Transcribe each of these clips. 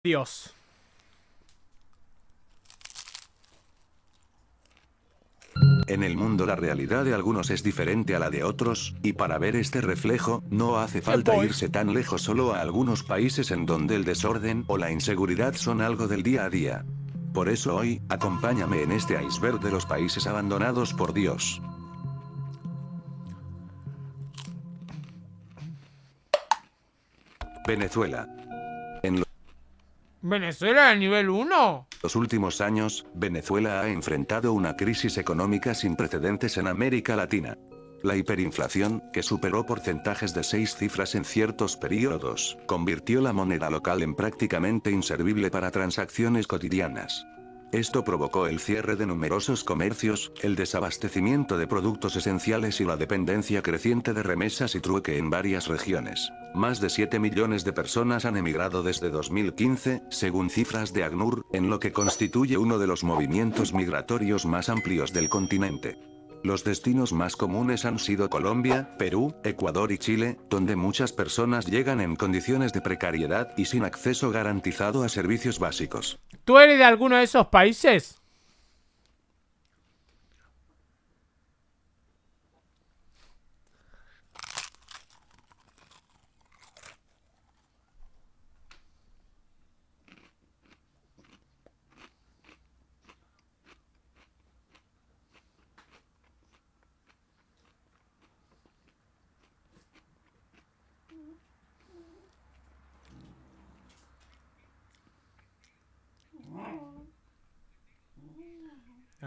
Dios. En el mundo la realidad de algunos es diferente a la de otros, y para ver este reflejo, no hace falta irse tan lejos, solo a algunos países en donde el desorden o la inseguridad son algo del día a día. Por eso hoy, acompáñame en este iceberg de los países abandonados por Dios. Venezuela. En ¿Venezuela de nivel 1? los últimos años, Venezuela ha enfrentado una crisis económica sin precedentes en América Latina. La hiperinflación, que superó porcentajes de 6 cifras en ciertos periodos, convirtió la moneda local en prácticamente inservible para transacciones cotidianas. Esto provocó el cierre de numerosos comercios, el desabastecimiento de productos esenciales y la dependencia creciente de remesas y trueque en varias regiones. Más de 7 millones de personas han emigrado desde 2015, según cifras de ACNUR, en lo que constituye uno de los movimientos migratorios más amplios del continente. Los destinos más comunes han sido Colombia, Perú, Ecuador y Chile, donde muchas personas llegan en condiciones de precariedad y sin acceso garantizado a servicios básicos. ¿Tú eres de alguno de esos países?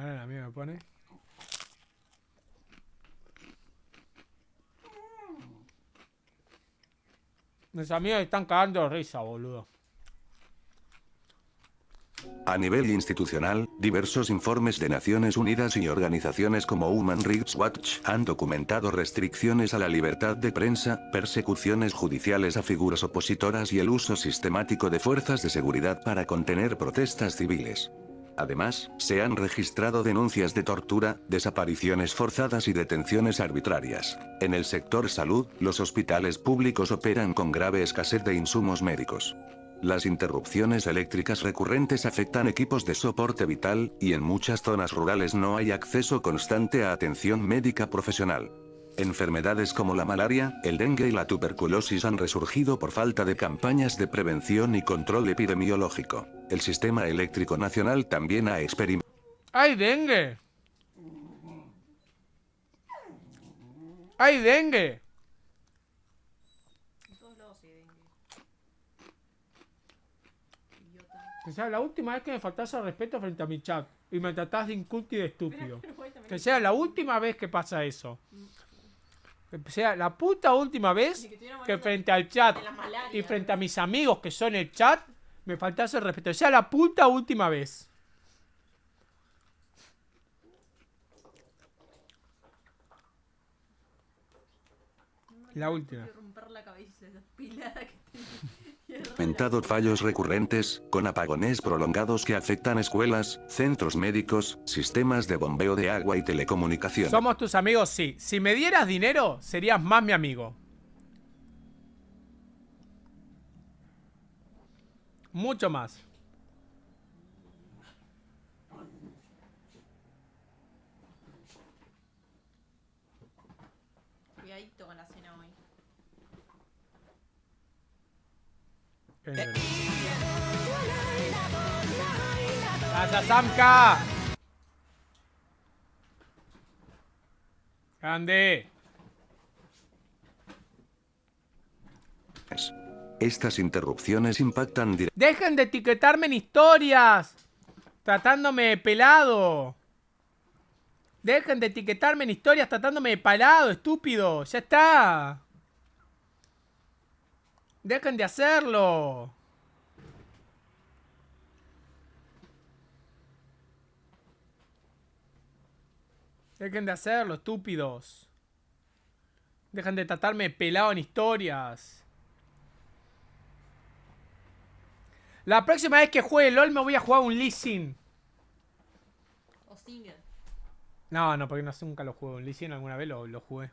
A ver, a mí me pone. Mis amigos están cagando de risa, boludo. A nivel institucional, diversos informes de Naciones Unidas y organizaciones como Human Rights Watch han documentado restricciones a la libertad de prensa, persecuciones judiciales a figuras opositoras y el uso sistemático de fuerzas de seguridad para contener protestas civiles. Además, se han registrado denuncias de tortura, desapariciones forzadas y detenciones arbitrarias. En el sector salud, los hospitales públicos operan con grave escasez de insumos médicos. Las interrupciones eléctricas recurrentes afectan equipos de soporte vital, y en muchas zonas rurales no hay acceso constante a atención médica profesional. Enfermedades como la malaria, el dengue y la tuberculosis han resurgido por falta de campañas de prevención y control epidemiológico. El sistema eléctrico nacional también ha experimentado. ¡Ay, dengue! ¡Ay, dengue! Que sea la última vez que me faltás al respeto frente a mi chat y me tratás de inculto y de estúpido. Que sea la última vez que pasa eso. Que sea la puta última vez que frente al chat y frente a mis amigos que son el chat me faltás el respeto. Que sea la puta última vez. La última. Fallos recurrentes, con apagones prolongados que afectan escuelas, centros médicos, sistemas de bombeo de agua y telecomunicaciones. ¿Somos tus amigos? Sí. Si me dieras dinero, serías más mi amigo. Mucho más. Cuidadito con la cena hoy. ¡Gracias, Samka! ¡Grande! Estas interrupciones impactan directamente. ¡Dejen de etiquetarme en historias! Tratándome de pelado. Dejen de etiquetarme en historias tratándome de pelado, estúpido. Ya está. Dejen de hacerlo. Dejen de hacerlo, estúpidos. Dejen de tratarme de pelado en historias. La próxima vez que juegue LOL me voy a jugar un Lee Sin. O Singer. No, porque no, nunca lo juego. Un Lee Sin alguna vez lo jugué.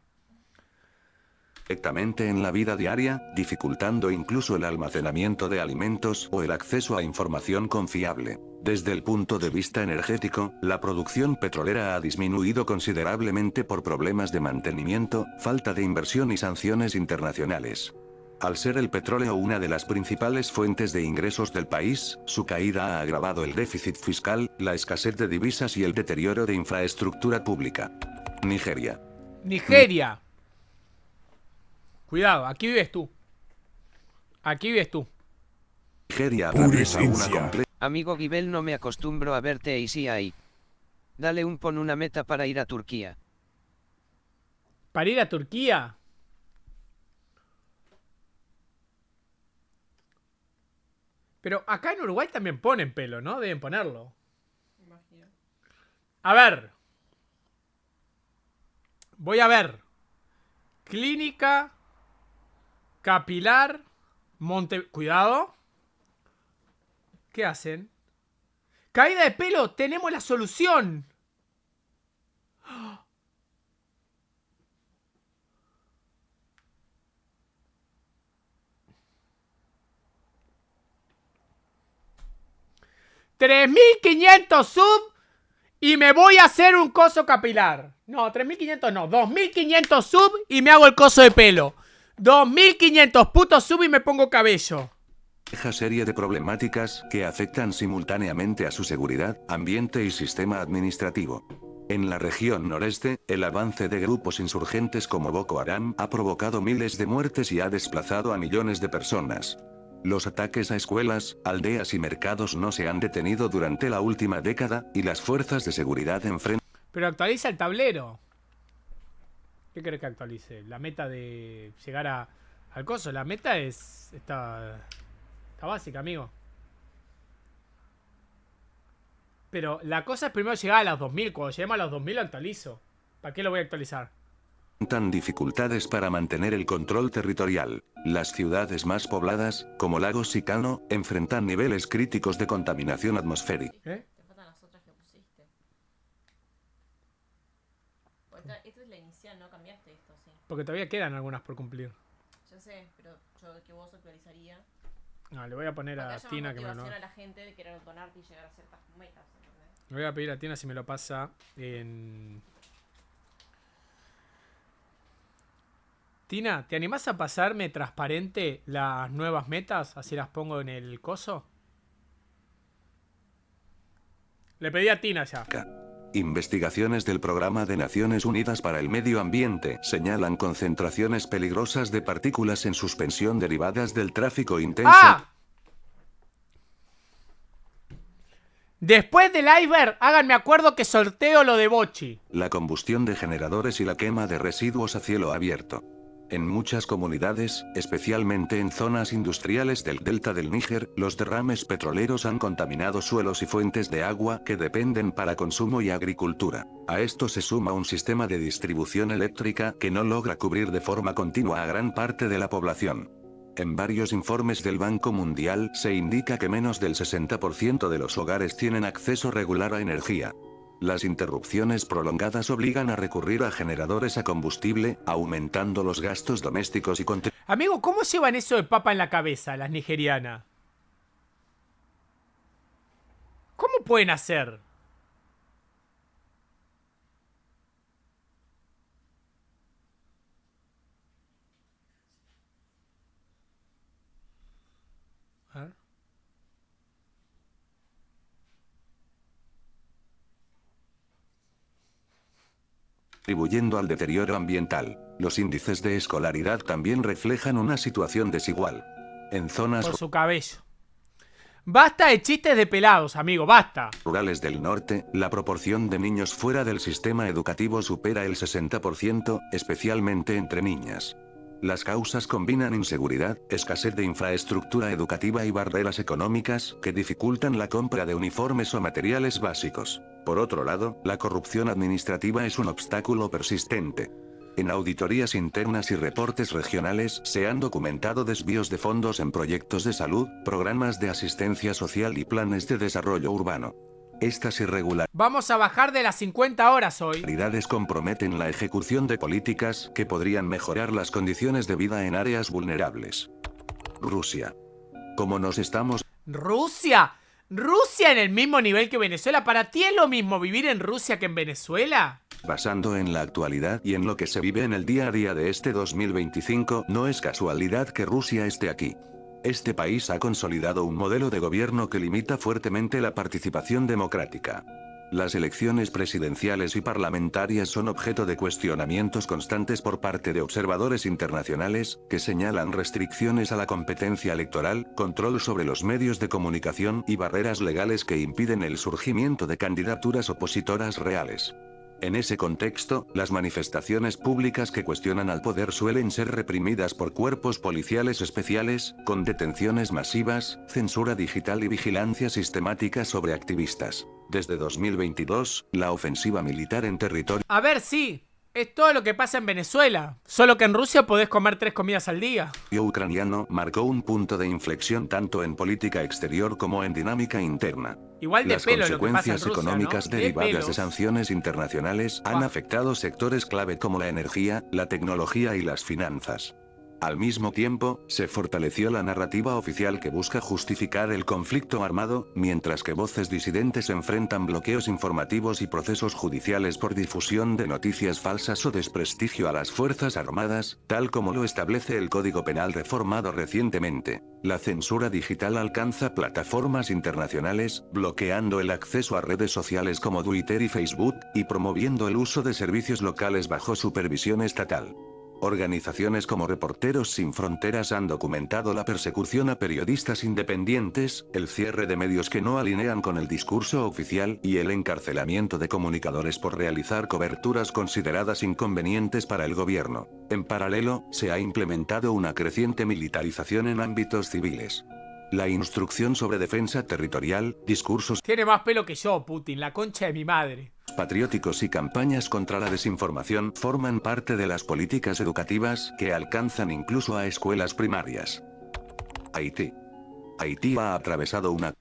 directamente en la vida diaria, dificultando incluso el almacenamiento de alimentos o el acceso a información confiable. Desde el punto de vista energético, la producción petrolera ha disminuido considerablemente por problemas de mantenimiento, falta de inversión y sanciones internacionales. Al ser el petróleo una de las principales fuentes de ingresos del país, su caída ha agravado el déficit fiscal, la escasez de divisas y el deterioro de infraestructura pública. Nigeria. Nigeria. Cuidado, aquí vives tú. Aquí vives tú. Nigeria atraviesa una compleja... Amigo Gibel, no me acostumbro a verte y sí hay. Dale pon una meta para ir a Turquía. ¿Para ir a Turquía? Pero acá en Uruguay también ponen pelo, ¿no? Deben ponerlo. Imagino. A ver. Voy a ver. Clínica Capilar Cuidado. ¿Qué hacen? Caída de pelo. Tenemos la solución. $3.500 sub y me voy a hacer un coso capilar. No, 3.500 no, 2.500 sub y me hago el coso de pelo. 2.500 putos sub y me pongo cabello. Serie de problemáticas que afectan simultáneamente a su seguridad, ambiente y sistema administrativo. En la región noreste, el avance de grupos insurgentes como Boko Haram ha provocado miles de muertes y ha desplazado a millones de personas. Los ataques a escuelas, aldeas y mercados no se han detenido durante la última década, y las fuerzas de seguridad enfrentan... Pero actualiza el tablero. ¿Qué querés que actualice? La meta de llegar al coso. La meta es... Está básica, amigo. Pero la cosa es primero llegar a los 2000. Cuando lleguemos a los 2000 lo actualizo. ¿Para qué lo voy a actualizar? Dificultades para mantener el control territorial. Las ciudades más pobladas, como Lagos y Kano, enfrentan niveles críticos de contaminación atmosférica. ¿Eh? Te faltan las otras que pusiste. Esta es la inicial, ¿no? Cambiaste esto, sí. Porque todavía quedan algunas por cumplir. Yo sé, pero yo que vos actualizaría. No, le voy a poner a Tina que me lo... a la gente de querer donarte y llegar a ciertas metas, ¿entendés? Le voy a pedir a Tina si me lo pasa en... Tina, ¿te animás a pasarme transparente las nuevas metas? Así las pongo en el coso. Le pedí a Tina ya. Investigaciones del Programa de Naciones Unidas para el Medio Ambiente señalan concentraciones peligrosas de partículas en suspensión derivadas del tráfico intenso. ¡Ah! Después del iceberg, háganme acuerdo que sorteo lo de Bochi. La combustión de generadores y la quema de residuos a cielo abierto. En muchas comunidades, especialmente en zonas industriales del delta del Níger, los derrames petroleros han contaminado suelos y fuentes de agua que dependen para consumo y agricultura. A esto se suma un sistema de distribución eléctrica que no logra cubrir de forma continua a gran parte de la población. En varios informes del Banco Mundial se indica que menos del 60% de los hogares tienen acceso regular a energía. Las interrupciones prolongadas obligan a recurrir a generadores a combustible, aumentando los gastos domésticos y Amigo, ¿cómo llevan eso de papa en la cabeza las nigerianas? ¿Cómo pueden hacer? A ver. contribuyendo al deterioro ambiental. Los índices de escolaridad también reflejan una situación desigual. En zonas Por su cabello. Basta de chistes de pelados, amigo, basta. rurales del norte, la proporción de niños fuera del sistema educativo supera el 60%, especialmente entre niñas. Las causas combinan inseguridad, escasez de infraestructura educativa y barreras económicas que dificultan la compra de uniformes o materiales básicos. Por otro lado, la corrupción administrativa es un obstáculo persistente. En auditorías internas y reportes regionales se han documentado desvíos de fondos en proyectos de salud, programas de asistencia social y planes de desarrollo urbano. Estas irregularidades Vamos a bajar de las 50 horas hoy. comprometen la ejecución de políticas que podrían mejorar las condiciones de vida en áreas vulnerables. Rusia. Como nos estamos ¡Rusia! ¿Rusia en el mismo nivel que Venezuela? ¿Para ti es lo mismo vivir en Rusia que en Venezuela? basando en la actualidad y en lo que se vive en el día a día de este 2025, no es casualidad que Rusia esté aquí. Este país ha consolidado un modelo de gobierno que limita fuertemente la participación democrática. Las elecciones presidenciales y parlamentarias son objeto de cuestionamientos constantes por parte de observadores internacionales, que señalan restricciones a la competencia electoral, control sobre los medios de comunicación y barreras legales que impiden el surgimiento de candidaturas opositoras reales. En ese contexto, las manifestaciones públicas que cuestionan al poder suelen ser reprimidas por cuerpos policiales especiales, con detenciones masivas, censura digital y vigilancia sistemática sobre activistas. Desde 2022, la ofensiva militar en territorio A ver, sí. Es todo lo que pasa en Venezuela. Solo que en Rusia podés comer 3 comidas al día. ucraniano marcó un punto de inflexión tanto en política exterior como en dinámica interna. Igual de Las pelo lo que pasa en consecuencias Rusia, económicas ¿no? De derivadas de pelos. sanciones internacionales han afectado sectores clave como la energía, la tecnología y las finanzas. Al mismo tiempo, se fortaleció la narrativa oficial que busca justificar el conflicto armado, mientras que voces disidentes enfrentan bloqueos informativos y procesos judiciales por difusión de noticias falsas o desprestigio a las Fuerzas Armadas, tal como lo establece el Código Penal reformado recientemente. La censura digital alcanza plataformas internacionales, bloqueando el acceso a redes sociales como Twitter y Facebook, y promoviendo el uso de servicios locales bajo supervisión estatal. Organizaciones como Reporteros Sin Fronteras han documentado la persecución a periodistas independientes, el cierre de medios que no alinean con el discurso oficial y el encarcelamiento de comunicadores por realizar coberturas consideradas inconvenientes para el gobierno. En paralelo, se ha implementado una creciente militarización en ámbitos civiles. La instrucción sobre defensa territorial, discursos Tiene más pelo que yo, Putin, la concha de mi madre. patrióticos y campañas contra la desinformación forman parte de las políticas educativas que alcanzan incluso a escuelas primarias. Haití. Haití ha atravesado una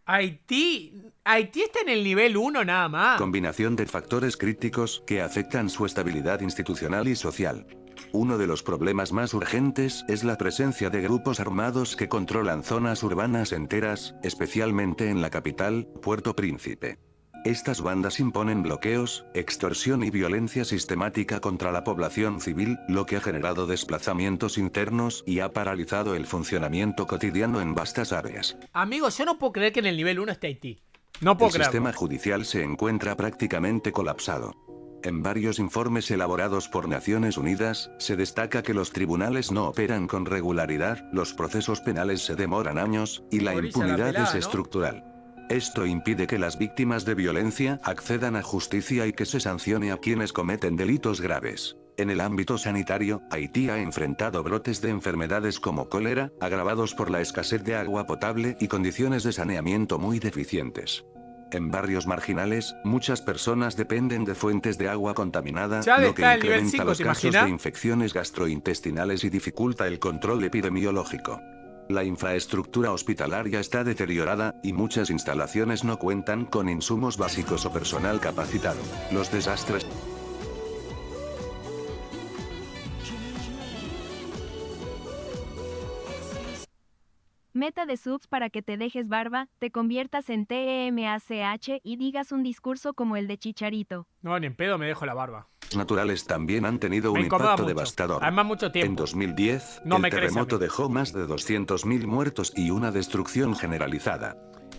Haití está en el nivel 1 nada más. combinación de factores críticos que afectan su estabilidad institucional y social. Uno de los problemas más urgentes es la presencia de grupos armados que controlan zonas urbanas enteras, especialmente en la capital, Puerto Príncipe. Estas bandas imponen bloqueos, extorsión y violencia sistemática contra la población civil, lo que ha generado desplazamientos internos y ha paralizado el funcionamiento cotidiano en vastas áreas. Amigos, yo no puedo creer que en el nivel 1 esté Haití. No puedo El creerlo. sistema judicial se encuentra prácticamente colapsado. En varios informes elaborados por Naciones Unidas, se destaca que los tribunales no operan con regularidad, los procesos penales se demoran años, y la Orilla la impunidad pelada, es ¿no? estructural. Esto impide que las víctimas de violencia accedan a justicia y que se sancione a quienes cometen delitos graves. En el ámbito sanitario, Haití ha enfrentado brotes de enfermedades como cólera, agravados por la escasez de agua potable y condiciones de saneamiento muy deficientes. En barrios marginales, muchas personas dependen de fuentes de agua contaminada, Ya lo que está el nivel incrementa 5, los ¿te casos imaginas? de infecciones gastrointestinales y dificulta el control epidemiológico. La infraestructura hospitalaria está deteriorada, y muchas instalaciones no cuentan con insumos básicos o personal capacitado. Los desastres Meta de subs para que te dejes barba, te conviertas en TEMACH y digas un discurso como el de Chicharito. No, ni en pedo me dejo la barba. naturales también han tenido Me un incomoda impacto mucho. devastador. Además, mucho tiempo. En 2010, No el me crece a terremoto mí. dejó más de 200.000 muertos y una destrucción generalizada.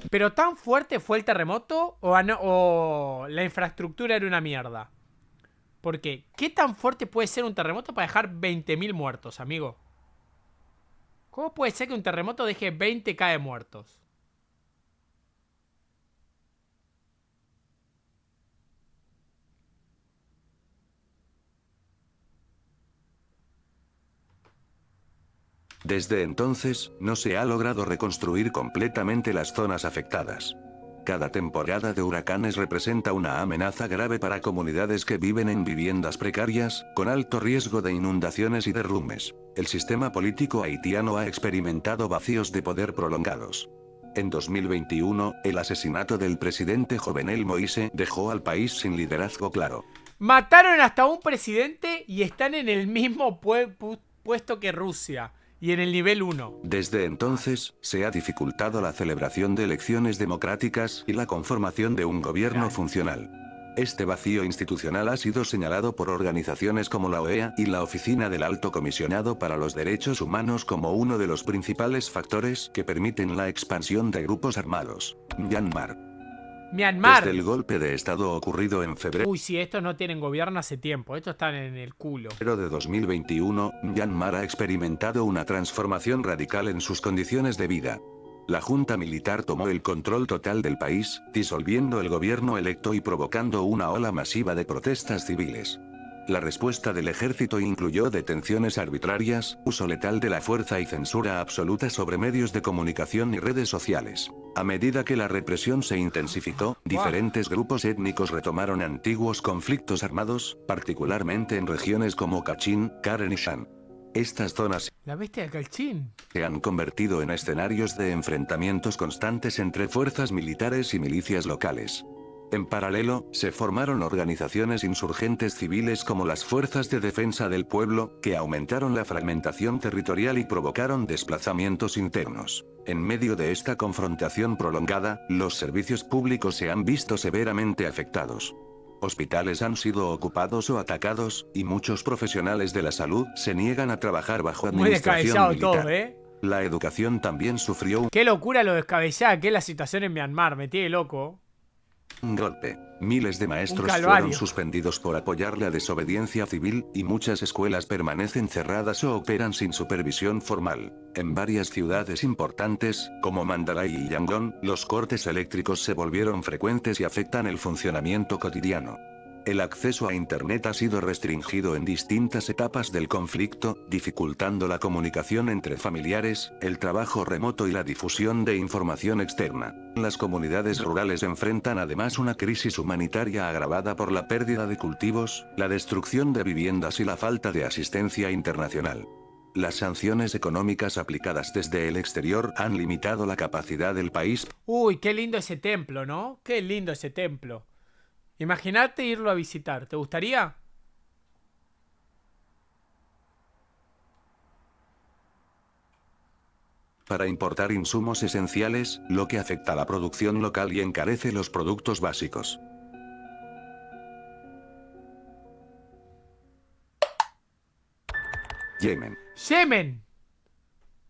¿Pero tan fuerte fue el terremoto o la infraestructura era una mierda? Porque, ¿qué tan fuerte puede ser un terremoto para dejar 20.000 muertos, amigo? ¿Cómo puede ser que un terremoto deje 20.000 de muertos? Desde entonces, no se ha logrado reconstruir completamente las zonas afectadas. Cada temporada de huracanes representa una amenaza grave para comunidades que viven en viviendas precarias, con alto riesgo de inundaciones y derrumbes. El sistema político haitiano ha experimentado vacíos de poder prolongados. En 2021, el asesinato del presidente Jovenel Moïse dejó al país sin liderazgo claro. Mataron hasta un presidente y están en el mismo puesto que Rusia. Y en el nivel 1. Desde entonces, se ha dificultado la celebración de elecciones democráticas y la conformación de un gobierno funcional. Este vacío institucional ha sido señalado por organizaciones como la OEA y la Oficina del Alto Comisionado para los Derechos Humanos como uno de los principales factores que permiten la expansión de grupos armados. Myanmar. Desde el golpe de estado ocurrido en febrero Uy, si estos no tienen gobierno hace tiempo. Estos están en el culo. de 2021, Myanmar ha experimentado una transformación radical en sus condiciones de vida. La junta militar tomó el control total del país, disolviendo el gobierno electo y provocando una ola masiva de protestas civiles. La respuesta del ejército incluyó detenciones arbitrarias, uso letal de la fuerza y censura absoluta sobre medios de comunicación y redes sociales. A medida que la represión se intensificó, diferentes grupos étnicos retomaron antiguos conflictos armados, particularmente en regiones como Kachin, Karen y Shan. Estas zonas La bestia de Kachin se han convertido en escenarios de enfrentamientos constantes entre fuerzas militares y milicias locales. En paralelo, se formaron organizaciones insurgentes civiles como las Fuerzas de Defensa del Pueblo, que aumentaron la fragmentación territorial y provocaron desplazamientos internos. En medio de esta confrontación prolongada, los servicios públicos se han visto severamente afectados. Hospitales han sido ocupados o atacados, y muchos profesionales de la salud se niegan a trabajar bajo muy administración descabellado militar. todo, La educación también sufrió Qué locura lo descabellada que es la situación en Myanmar. Me tiene loco. un golpe. Miles de maestros calvario. fueron suspendidos por apoyar la desobediencia civil, y muchas escuelas permanecen cerradas o operan sin supervisión formal. En varias ciudades importantes, como Mandalay y Yangon, los cortes eléctricos se volvieron frecuentes y afectan el funcionamiento cotidiano. El acceso a Internet ha sido restringido en distintas etapas del conflicto, dificultando la comunicación entre familiares, el trabajo remoto y la difusión de información externa. Las comunidades rurales enfrentan además una crisis humanitaria agravada por la pérdida de cultivos, la destrucción de viviendas y la falta de asistencia internacional. Las sanciones económicas aplicadas desde el exterior han limitado la capacidad del país. Uy, qué lindo ese templo, ¿no? Qué lindo ese templo. Imagínate irlo a visitar. ¿Te gustaría? Para importar insumos esenciales, lo que afecta a la producción local y encarece los productos básicos. Yemen. ¡Semen!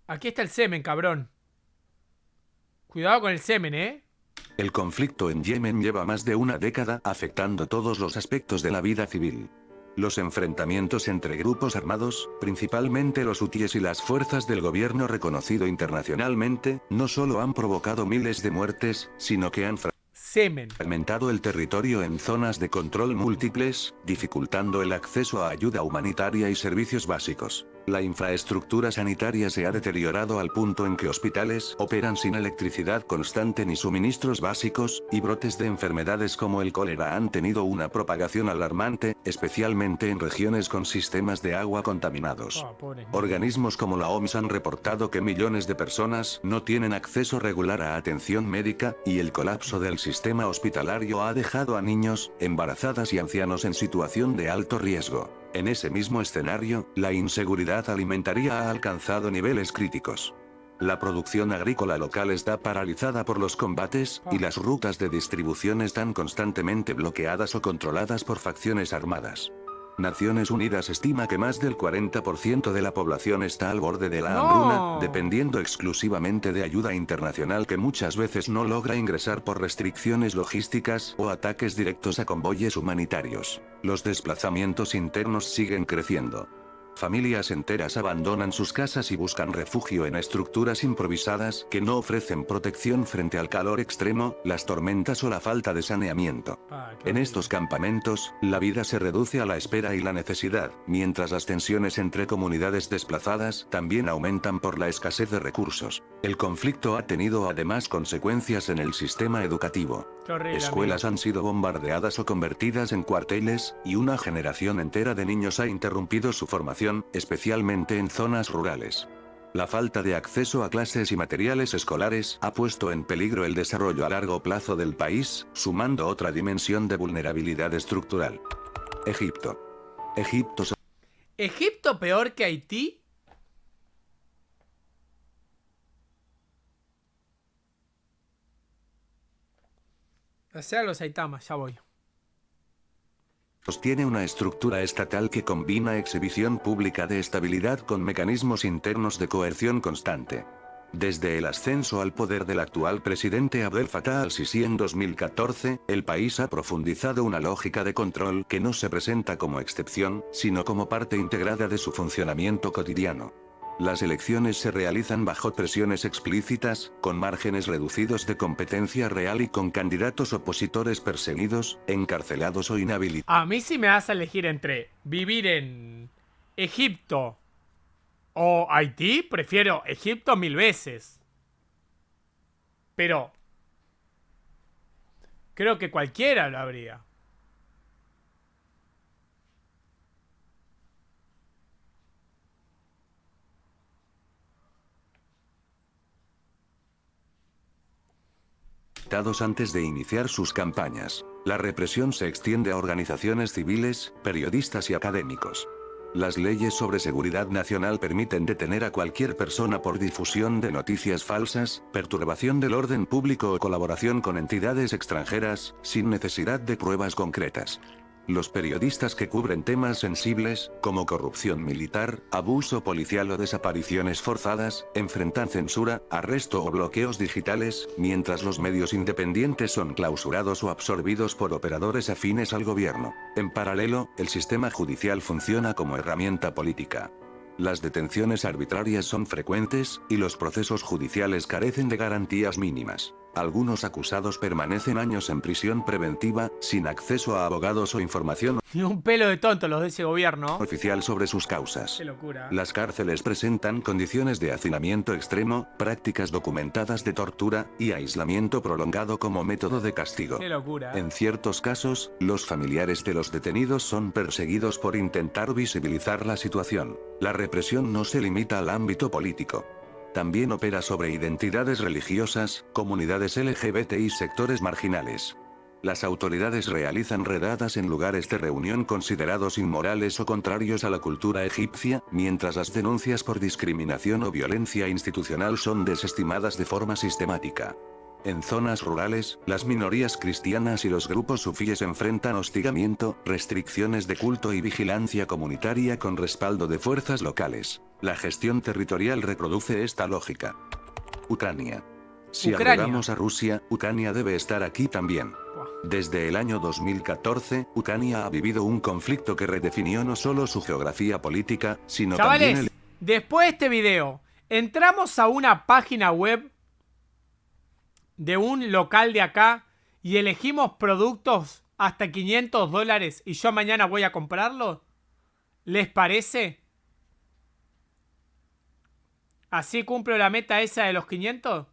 Aquí está el semen, cabrón. Cuidado con el semen, ¿eh? El conflicto en Yemen lleva más de una década, afectando todos los aspectos de la vida civil. Los enfrentamientos entre grupos armados, principalmente los hutíes y las fuerzas del gobierno reconocido internacionalmente, no solo han provocado miles de muertes, sino que han fragmentado el territorio en zonas de control múltiples, dificultando el acceso a ayuda humanitaria y servicios básicos. La infraestructura sanitaria se ha deteriorado al punto en que hospitales operan sin electricidad constante ni suministros básicos, y brotes de enfermedades como el cólera han tenido una propagación alarmante, especialmente en regiones con sistemas de agua contaminados. Organismos como la OMS han reportado que millones de personas no tienen acceso regular a atención médica, y el colapso del sistema hospitalario ha dejado a niños, embarazadas y ancianos en situación de alto riesgo. En ese mismo escenario, la inseguridad alimentaria ha alcanzado niveles críticos. La producción agrícola local está paralizada por los combates, y las rutas de distribución están constantemente bloqueadas o controladas por facciones armadas. Naciones Unidas estima que más del 40% de la población está al borde de la hambruna, dependiendo exclusivamente de ayuda internacional que muchas veces no logra ingresar por restricciones logísticas o ataques directos a convoyes humanitarios. Los desplazamientos internos siguen creciendo. Familias enteras abandonan sus casas y buscan refugio en estructuras improvisadas que no ofrecen protección frente al calor extremo, las tormentas o la falta de saneamiento. En estos campamentos, la vida se reduce a la espera y la necesidad, mientras las tensiones entre comunidades desplazadas también aumentan por la escasez de recursos. El conflicto ha tenido además consecuencias en el sistema educativo. Escuelas han sido bombardeadas o convertidas en cuarteles, y una generación entera de niños ha interrumpido su formación, especialmente en zonas rurales. La falta de acceso a clases y materiales escolares ha puesto en peligro el desarrollo a largo plazo del país, sumando otra dimensión de vulnerabilidad estructural. Egipto. ¿Egipto peor que Haití? O sea, los Saitamas, ya voy. Sostiene una estructura estatal que combina exhibición pública de estabilidad con mecanismos internos de coerción constante. Desde el ascenso al poder del actual presidente Abdel Fattah al-Sisi en 2014, el país ha profundizado una lógica de control que no se presenta como excepción, sino como parte integrada de su funcionamiento cotidiano. Las elecciones se realizan bajo presiones explícitas, con márgenes reducidos de competencia real y con candidatos opositores perseguidos, encarcelados o inhabilitados. A mí si me das a elegir entre vivir en Egipto o Haití, prefiero Egipto 1000 veces. Pero creo que cualquiera lo habría. Antes de iniciar sus campañas. La represión se extiende a organizaciones civiles, periodistas y académicos. Las leyes sobre seguridad nacional permiten detener a cualquier persona por difusión de noticias falsas, perturbación del orden público o colaboración con entidades extranjeras, sin necesidad de pruebas concretas. Los periodistas que cubren temas sensibles, como corrupción militar, abuso policial o desapariciones forzadas, enfrentan censura, arresto o bloqueos digitales, mientras los medios independientes son clausurados o absorbidos por operadores afines al gobierno. En paralelo, el sistema judicial funciona como herramienta política. Las detenciones arbitrarias son frecuentes, y los procesos judiciales carecen de garantías mínimas. Algunos acusados permanecen años en prisión preventiva, sin acceso a abogados o información Ni un pelo de tonto los de ese gobierno. oficial sobre sus causas. Qué locura. Las cárceles presentan condiciones de hacinamiento extremo, prácticas documentadas de tortura, y aislamiento prolongado como método de castigo. Qué locura. En ciertos casos, los familiares de los detenidos son perseguidos por intentar visibilizar la situación. La represión no se limita al ámbito político. También opera sobre identidades religiosas, comunidades LGBT y sectores marginales. Las autoridades realizan redadas en lugares de reunión considerados inmorales o contrarios a la cultura egipcia, mientras las denuncias por discriminación o violencia institucional son desestimadas de forma sistemática. En zonas rurales, las minorías cristianas y los grupos sufíes enfrentan hostigamiento, restricciones de culto y vigilancia comunitaria con respaldo de fuerzas locales. La gestión territorial reproduce esta lógica. Ucrania. Si agregamos a Rusia, Ucrania debe estar aquí también. Desde el año 2014, Ucrania ha vivido un conflicto que redefinió no solo su geografía política, sino Chavales, también después de este video, entramos a una página web de un local de acá y elegimos productos hasta $500 y yo mañana voy a comprarlos. ¿Les parece? ¿Así cumplo la meta esa de los 500?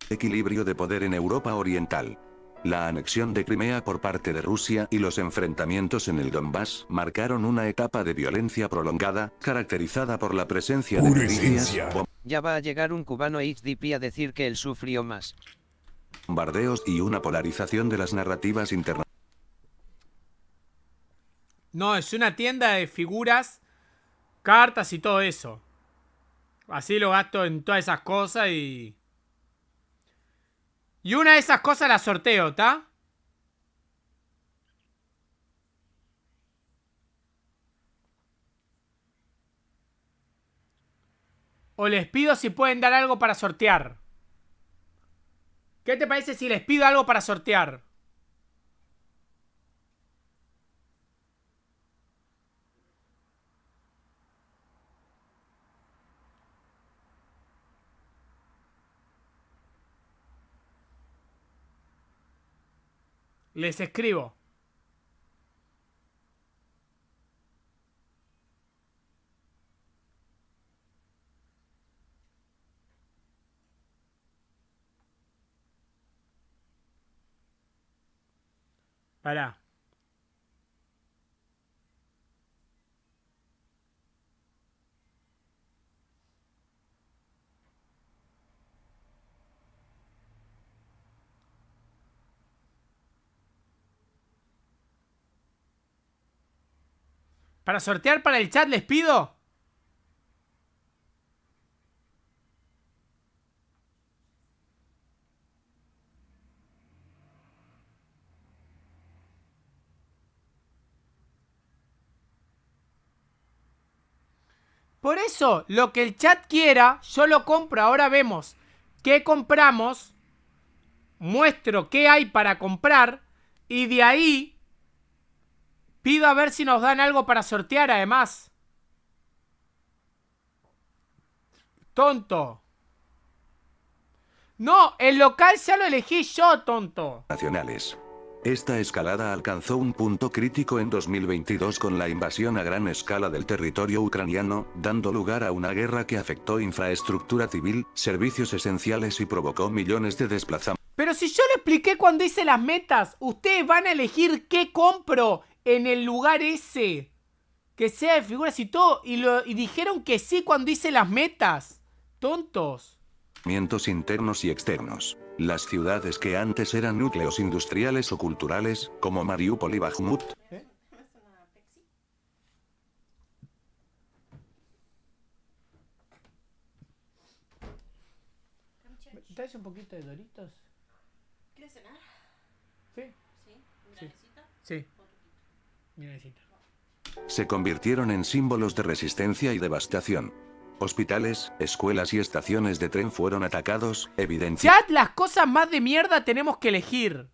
equilibrio de poder en Europa Oriental. La anexión de Crimea por parte de Rusia y los enfrentamientos en el Donbass marcaron una etapa de violencia prolongada, caracterizada por la presencia de milicias, Ya va a llegar un cubano XDP a decir que él sufrió más. bombardeos y una polarización de las narrativas internacionales. No, es una tienda de figuras, cartas y todo eso. Así lo gasto en todas esas cosas y una de esas cosas la sorteo, ¿está? O les pido si pueden dar algo para sortear. ¿Qué te parece si les pido algo para sortear? Les escribo. Pará. Para sortear para el chat les pido. Por eso, lo que el chat quiera, yo lo compro. Ahora vemos qué compramos. Muestro qué hay para comprar. Y de ahí pido a ver si nos dan algo para sortear además. Tonto. No, el local ya lo elegí yo, tonto. Nacionales. Esta escalada alcanzó un punto crítico en 2022 con la invasión a gran escala del territorio ucraniano, dando lugar a una guerra que afectó infraestructura civil, servicios esenciales y provocó millones de desplazamientos. Pero si yo le expliqué cuando hice las metas, ustedes van a elegir qué compro en el lugar ese. Que sea de figuras y todo. Y dijeron que sí cuando hice las metas. Tontos. Internos y externos. Las ciudades que antes eran núcleos industriales o culturales, como Mariupol y Bakhmut, ¿Traes un poquito de Doritos? ¿Quieres cenar? Sí. ¿Sí? ¿Milanesita? Sí. Milanesita. se convirtieron en símbolos de resistencia y devastación. Hospitales, escuelas y estaciones de tren fueron atacados, evidenciando Chat, las cosas más de mierda tenemos que elegir.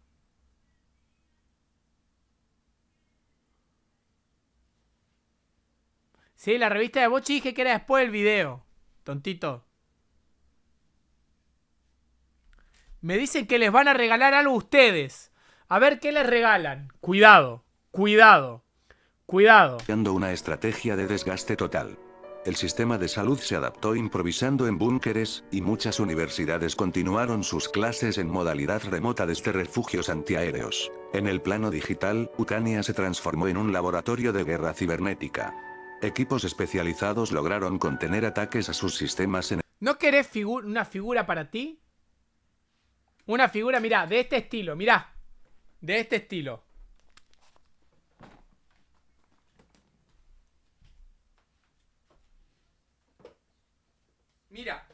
Sí, la revista de Bochi dije que era después del video. Tontito. Me dicen que les van a regalar algo a ustedes. A ver qué les regalan. Cuidado, cuidado, cuidado. una estrategia de desgaste total. El sistema de salud se adaptó improvisando en búnkeres, y muchas universidades continuaron sus clases en modalidad remota desde refugios antiaéreos. En el plano digital, Ucrania se transformó en un laboratorio de guerra cibernética. Equipos especializados lograron contener ataques a sus sistemas en... ¿No querés una figura para ti? Una figura, mirá, de este estilo, mirá. De este estilo. Mira.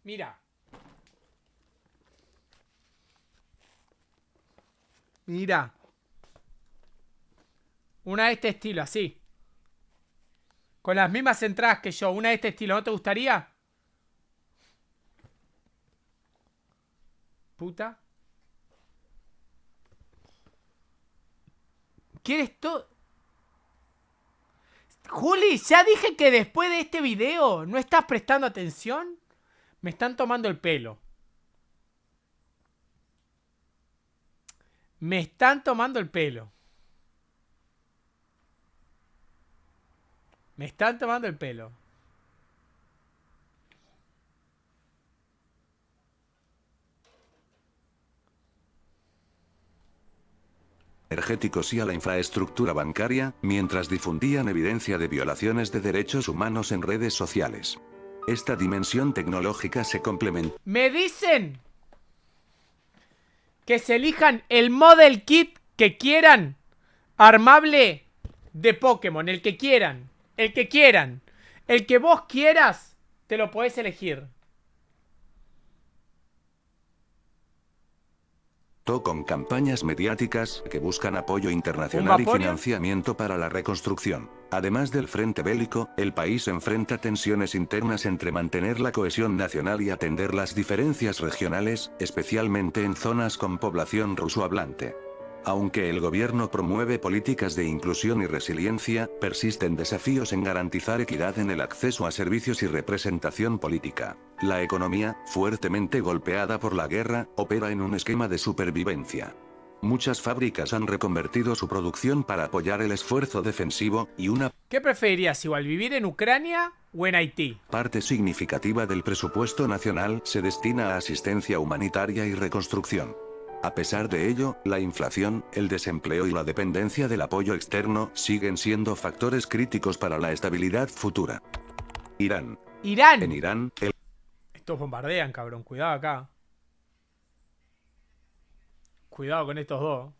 Mira. Mira. Una de este estilo, así. Con las mismas entradas que yo. Una de este estilo, ¿no te gustaría? Puta. ¿Quieres todo? Juli, ya dije que después de este video no estás prestando atención. Me están tomando el pelo. Me están tomando el pelo. Me están tomando el pelo. energéticos y a la infraestructura bancaria, mientras difundían evidencia de violaciones de derechos humanos en redes sociales. Esta dimensión tecnológica se complementa. Me dicen que se elijan el model kit que quieran, armable de Pokémon, el que quieran, el que quieran, el que vos quieras, te lo podés elegir. Con campañas mediáticas que buscan apoyo internacional y financiamiento para la reconstrucción. Además del frente bélico, el país enfrenta tensiones internas entre mantener la cohesión nacional y atender las diferencias regionales, especialmente en zonas con población rusohablante. Aunque el gobierno promueve políticas de inclusión y resiliencia, persisten desafíos en garantizar equidad en el acceso a servicios y representación política. La economía, fuertemente golpeada por la guerra, opera en un esquema de supervivencia. Muchas fábricas han reconvertido su producción para apoyar el esfuerzo defensivo, y una ¿Qué preferirías igual, vivir en Ucrania o en Haití? parte significativa del presupuesto nacional se destina a asistencia humanitaria y reconstrucción. A pesar de ello, la inflación, el desempleo y la dependencia del apoyo externo siguen siendo factores críticos para la estabilidad futura. Irán. Irán. En Irán, Estos bombardean, cabrón. Cuidado acá. Cuidado con estos dos.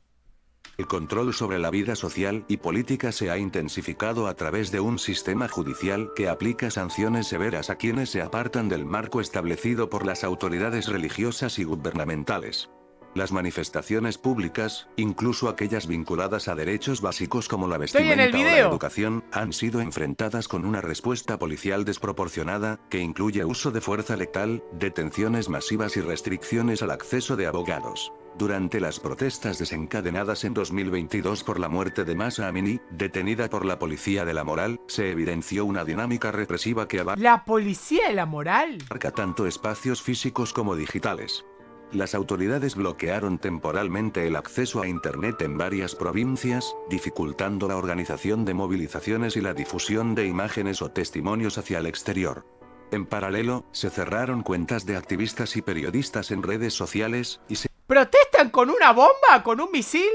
El control sobre la vida social y política se ha intensificado a través de un sistema judicial que aplica sanciones severas a quienes se apartan del marco establecido por las autoridades religiosas y gubernamentales. Las manifestaciones públicas, incluso aquellas vinculadas a derechos básicos como la vestimenta o la educación, han sido enfrentadas con una respuesta policial desproporcionada, que incluye uso de fuerza letal, detenciones masivas y restricciones al acceso de abogados. Durante las protestas desencadenadas en 2022 por la muerte de Mahsa Amini, detenida por la policía de la moral, se evidenció una dinámica represiva que ¿La policía de la moral? abarca tanto espacios físicos como digitales. Las autoridades bloquearon temporalmente el acceso a Internet en varias provincias, dificultando la organización de movilizaciones y la difusión de imágenes o testimonios hacia el exterior. En paralelo, se cerraron cuentas de activistas y periodistas en redes sociales, y se ¿Protestan con una bomba? ¿Con un misil?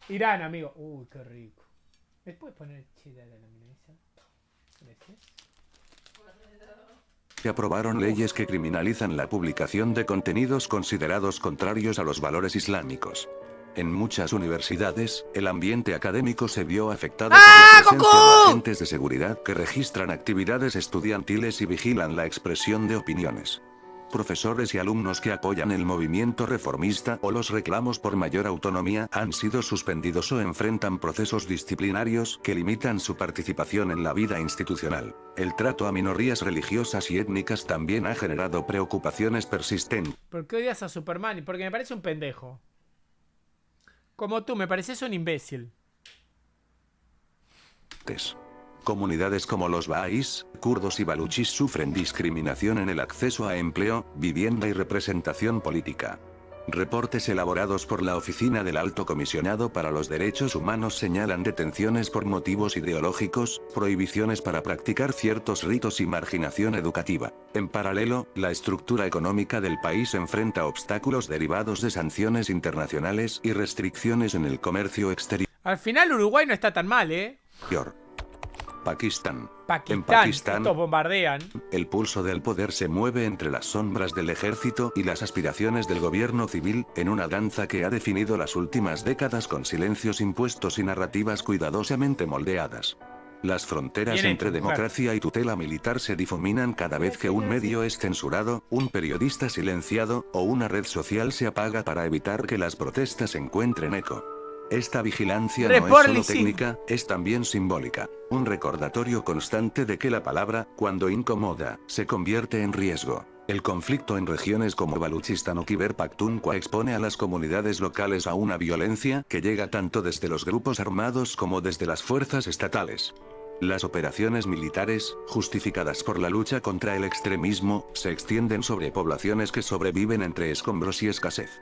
Irán, amigo. Uy, qué rico. ¿Me puedes poner chile de la milanesa? Gracias. aprobaron leyes que criminalizan la publicación de contenidos considerados contrarios a los valores islámicos. En muchas universidades, el ambiente académico se vio afectado por la presencia de agentes de seguridad que registran actividades estudiantiles y vigilan la expresión de opiniones. Profesores y alumnos que apoyan el movimiento reformista o los reclamos por mayor autonomía han sido suspendidos o enfrentan procesos disciplinarios que limitan su participación en la vida institucional. El trato a minorías religiosas y étnicas también ha generado preocupaciones persistentes. ¿Por qué odias a Superman? Porque me parece un pendejo. Como tú, me pareces un imbécil. Comunidades como los bahá'ís, kurdos y baluchis sufren discriminación en el acceso a empleo, vivienda y representación política. Reportes elaborados por la Oficina del Alto Comisionado para los Derechos Humanos señalan detenciones por motivos ideológicos, prohibiciones para practicar ciertos ritos y marginación educativa. En paralelo, la estructura económica del país enfrenta obstáculos derivados de sanciones internacionales y restricciones en el comercio exterior. Al final Uruguay no está tan mal, ¿eh? Pakistán. En Pakistán, estos bombardean. El pulso del poder se mueve entre las sombras del ejército y las aspiraciones del gobierno civil, en una danza que ha definido las últimas décadas con silencios impuestos y narrativas cuidadosamente moldeadas. Las fronteras entre democracia y tutela militar se difuminan cada vez que un medio es censurado, un periodista silenciado, o una red social se apaga para evitar que las protestas encuentren eco. Esta vigilancia no es solo técnica, es también simbólica. Un recordatorio constante de que la palabra, cuando incomoda, se convierte en riesgo. El conflicto en regiones como Baluchistán o Khyber Pakhtunkhwa expone a las comunidades locales a una violencia que llega tanto desde los grupos armados como desde las fuerzas estatales. Las operaciones militares, justificadas por la lucha contra el extremismo, se extienden sobre poblaciones que sobreviven entre escombros y escasez.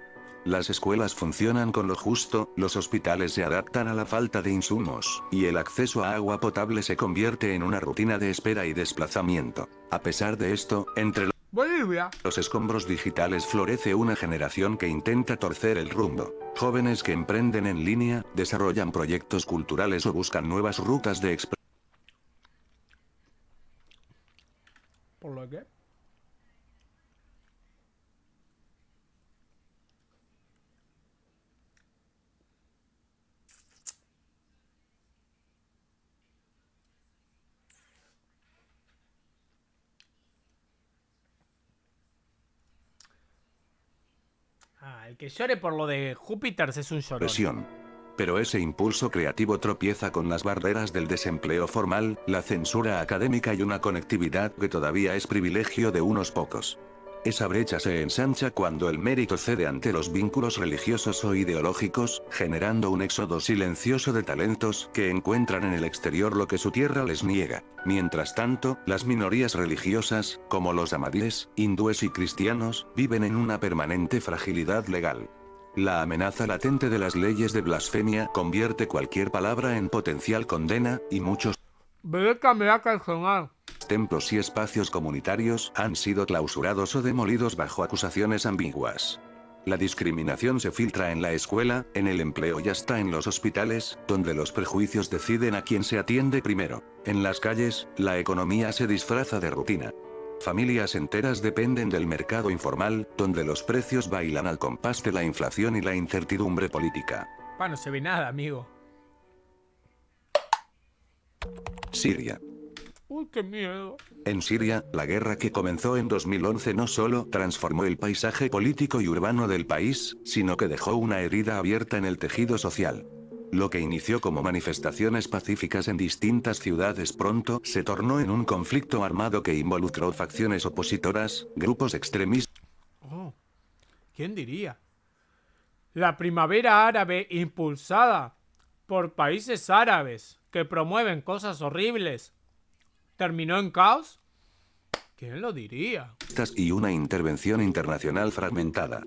Las escuelas funcionan con lo justo, los hospitales se adaptan a la falta de insumos, y el acceso a agua potable se convierte en una rutina de espera y desplazamiento. A pesar de esto, entre los escombros digitales florece una generación que intenta torcer el rumbo. Jóvenes que emprenden en línea, desarrollan proyectos culturales o buscan nuevas rutas de expresión. ¿Por lo que? El que llore por lo de Júpiter es un llorón. Pero ese impulso creativo tropieza con las barreras del desempleo formal, la censura académica y una conectividad que todavía es privilegio de unos pocos. Esa brecha se ensancha cuando el mérito cede ante los vínculos religiosos o ideológicos, generando un éxodo silencioso de talentos que encuentran en el exterior lo que su tierra les niega. Mientras tanto, las minorías religiosas, como los ahmadíes, hindúes y cristianos, viven en una permanente fragilidad legal. La amenaza latente de las leyes de blasfemia convierte cualquier palabra en potencial condena, y muchos templos y espacios comunitarios han sido clausurados o demolidos bajo acusaciones ambiguas. La discriminación se filtra en la escuela, en el empleo y hasta en los hospitales, donde los prejuicios deciden a quién se atiende primero. En las calles, la economía se disfraza de rutina. Familias enteras dependen del mercado informal, donde los precios bailan al compás de la inflación y la incertidumbre política. Pa, no se ve nada, amigo. Siria. Uy, qué miedo. En Siria, la guerra que comenzó en 2011 no solo transformó el paisaje político y urbano del país, sino que dejó una herida abierta en el tejido social. Lo que inició como manifestaciones pacíficas en distintas ciudades pronto se tornó en un conflicto armado que involucró facciones opositoras, grupos extremistas. Oh, ¿quién diría? La primavera árabe impulsada por países árabes que promueven cosas horribles terminó en caos. ¿Quién lo diría? Y una intervención internacional fragmentada.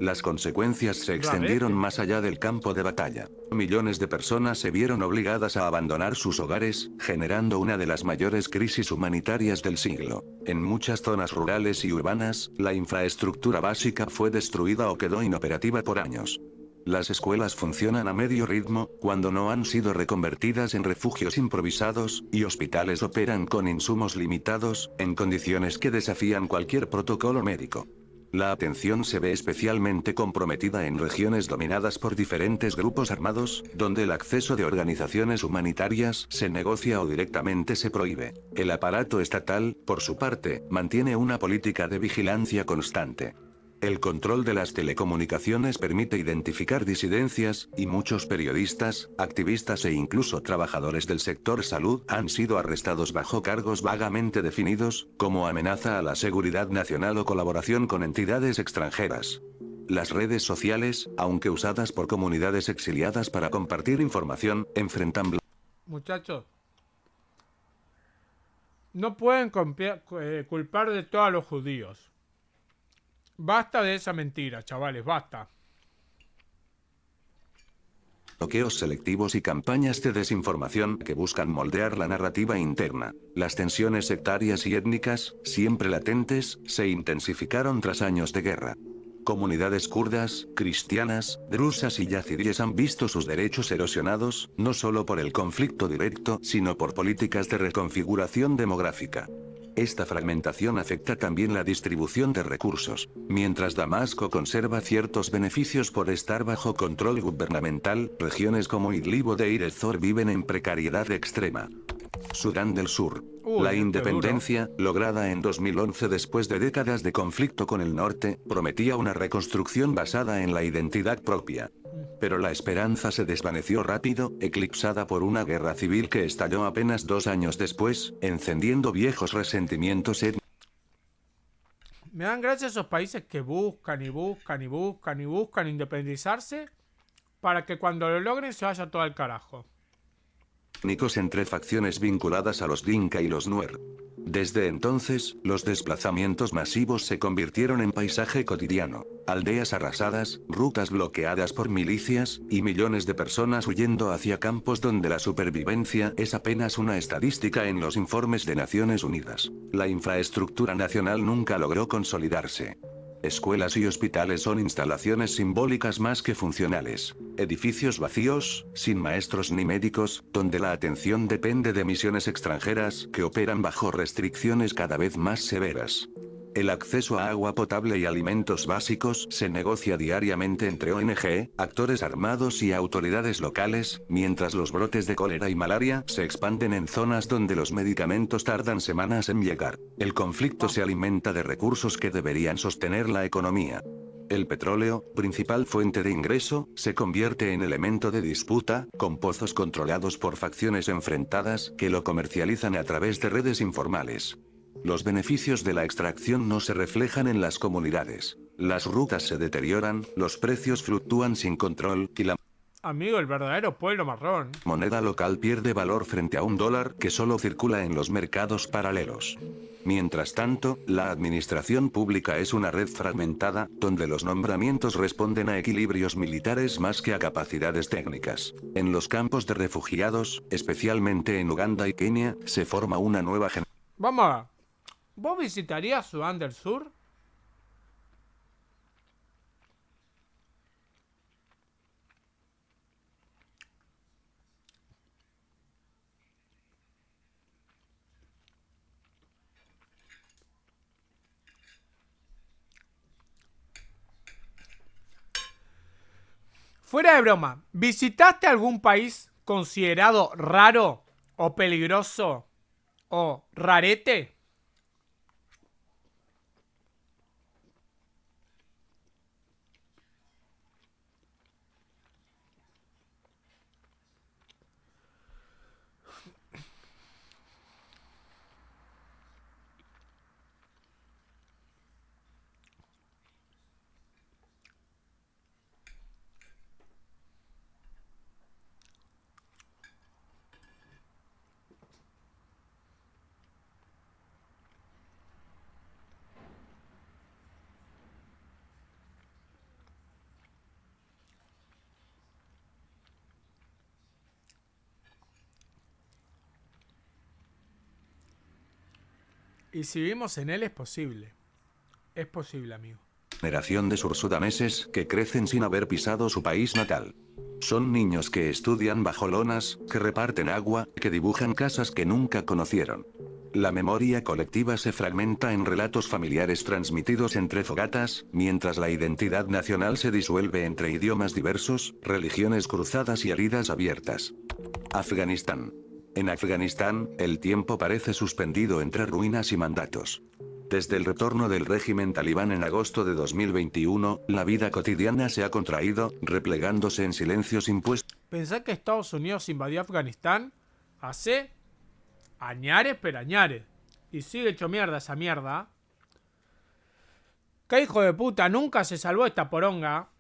Las consecuencias se extendieron más allá del campo de batalla. Millones de personas se vieron obligadas a abandonar sus hogares, generando una de las mayores crisis humanitarias del siglo. En muchas zonas rurales y urbanas, la infraestructura básica fue destruida o quedó inoperativa por años. Las escuelas funcionan a medio ritmo, cuando no han sido reconvertidas en refugios improvisados, y hospitales operan con insumos limitados, en condiciones que desafían cualquier protocolo médico. La atención se ve especialmente comprometida en regiones dominadas por diferentes grupos armados, donde el acceso de organizaciones humanitarias se negocia o directamente se prohíbe. El aparato estatal, por su parte, mantiene una política de vigilancia constante. El control de las telecomunicaciones permite identificar disidencias, y muchos periodistas, activistas e incluso trabajadores del sector salud han sido arrestados bajo cargos vagamente definidos, como amenaza a la seguridad nacional o colaboración con entidades extranjeras. Las redes sociales, aunque usadas por comunidades exiliadas para compartir información, enfrentan... Muchachos, no pueden culpar de todo a los judíos. Basta de esa mentira, chavales, basta. Bloqueos selectivos y campañas de desinformación que buscan moldear la narrativa interna. Las tensiones sectarias y étnicas, siempre latentes, se intensificaron tras años de guerra. Comunidades kurdas, cristianas, drusas y yazidíes han visto sus derechos erosionados, no solo por el conflicto directo, sino por políticas de reconfiguración demográfica. Esta fragmentación afecta también la distribución de recursos. Mientras Damasco conserva ciertos beneficios por estar bajo control gubernamental, regiones como Idlib o Deir ez-Zor viven en precariedad extrema. Sudán del Sur. La independencia, lograda en 2011 después de décadas de conflicto con el norte, prometía una reconstrucción basada en la identidad propia. Pero la esperanza se desvaneció rápido, eclipsada por una guerra civil que estalló apenas 2 años después, encendiendo viejos resentimientos étnicos. Me dan gracias a esos países que buscan y buscan y buscan y buscan independizarse para que cuando lo logren se vaya todo al carajo. Entre facciones vinculadas a los Dinka y los Nuer. Desde entonces, los desplazamientos masivos se convirtieron en paisaje cotidiano. Aldeas arrasadas, rutas bloqueadas por milicias, y millones de personas huyendo hacia campos donde la supervivencia es apenas una estadística en los informes de Naciones Unidas. La infraestructura nacional nunca logró consolidarse. Escuelas y hospitales son instalaciones simbólicas más que funcionales. Edificios vacíos, sin maestros ni médicos, donde la atención depende de misiones extranjeras que operan bajo restricciones cada vez más severas. El acceso a agua potable y alimentos básicos se negocia diariamente entre ONG, actores armados y autoridades locales, mientras los brotes de cólera y malaria se expanden en zonas donde los medicamentos tardan semanas en llegar. El conflicto se alimenta de recursos que deberían sostener la economía. El petróleo, principal fuente de ingreso, se convierte en elemento de disputa, con pozos controlados por facciones enfrentadas que lo comercializan a través de redes informales. Los beneficios de la extracción no se reflejan en las comunidades. Las rutas se deterioran, los precios fluctúan sin control, y la Amigo, el verdadero pueblo marrón. moneda local pierde valor frente a un dólar que solo circula en los mercados paralelos. Mientras tanto, la administración pública es una red fragmentada, donde los nombramientos responden a equilibrios militares más que a capacidades técnicas. En los campos de refugiados, especialmente en Uganda y Kenia, se forma una nueva generación. Vamos a ver. ¿Vos visitarías Sudán del Sur? fuera de broma, ¿visitaste algún país considerado raro o peligroso o rarete? Y si vivimos en él es posible. Es posible, amigo. Generación de sursudaneses que crecen sin haber pisado su país natal. Son niños que estudian bajo lonas, que reparten agua, que dibujan casas que nunca conocieron. La memoria colectiva se fragmenta en relatos familiares transmitidos entre fogatas, mientras la identidad nacional se disuelve entre idiomas diversos, religiones cruzadas y heridas abiertas. Afganistán. En Afganistán, el tiempo parece suspendido entre ruinas y mandatos. Desde el retorno del régimen talibán en agosto de 2021, la vida cotidiana se ha contraído, replegándose en silencios impuestos. Pensá que Estados Unidos invadió Afganistán hace añares, pero añares. Y sigue hecho mierda esa mierda. ¿Qué hijo de puta? Nunca se salvó esta poronga.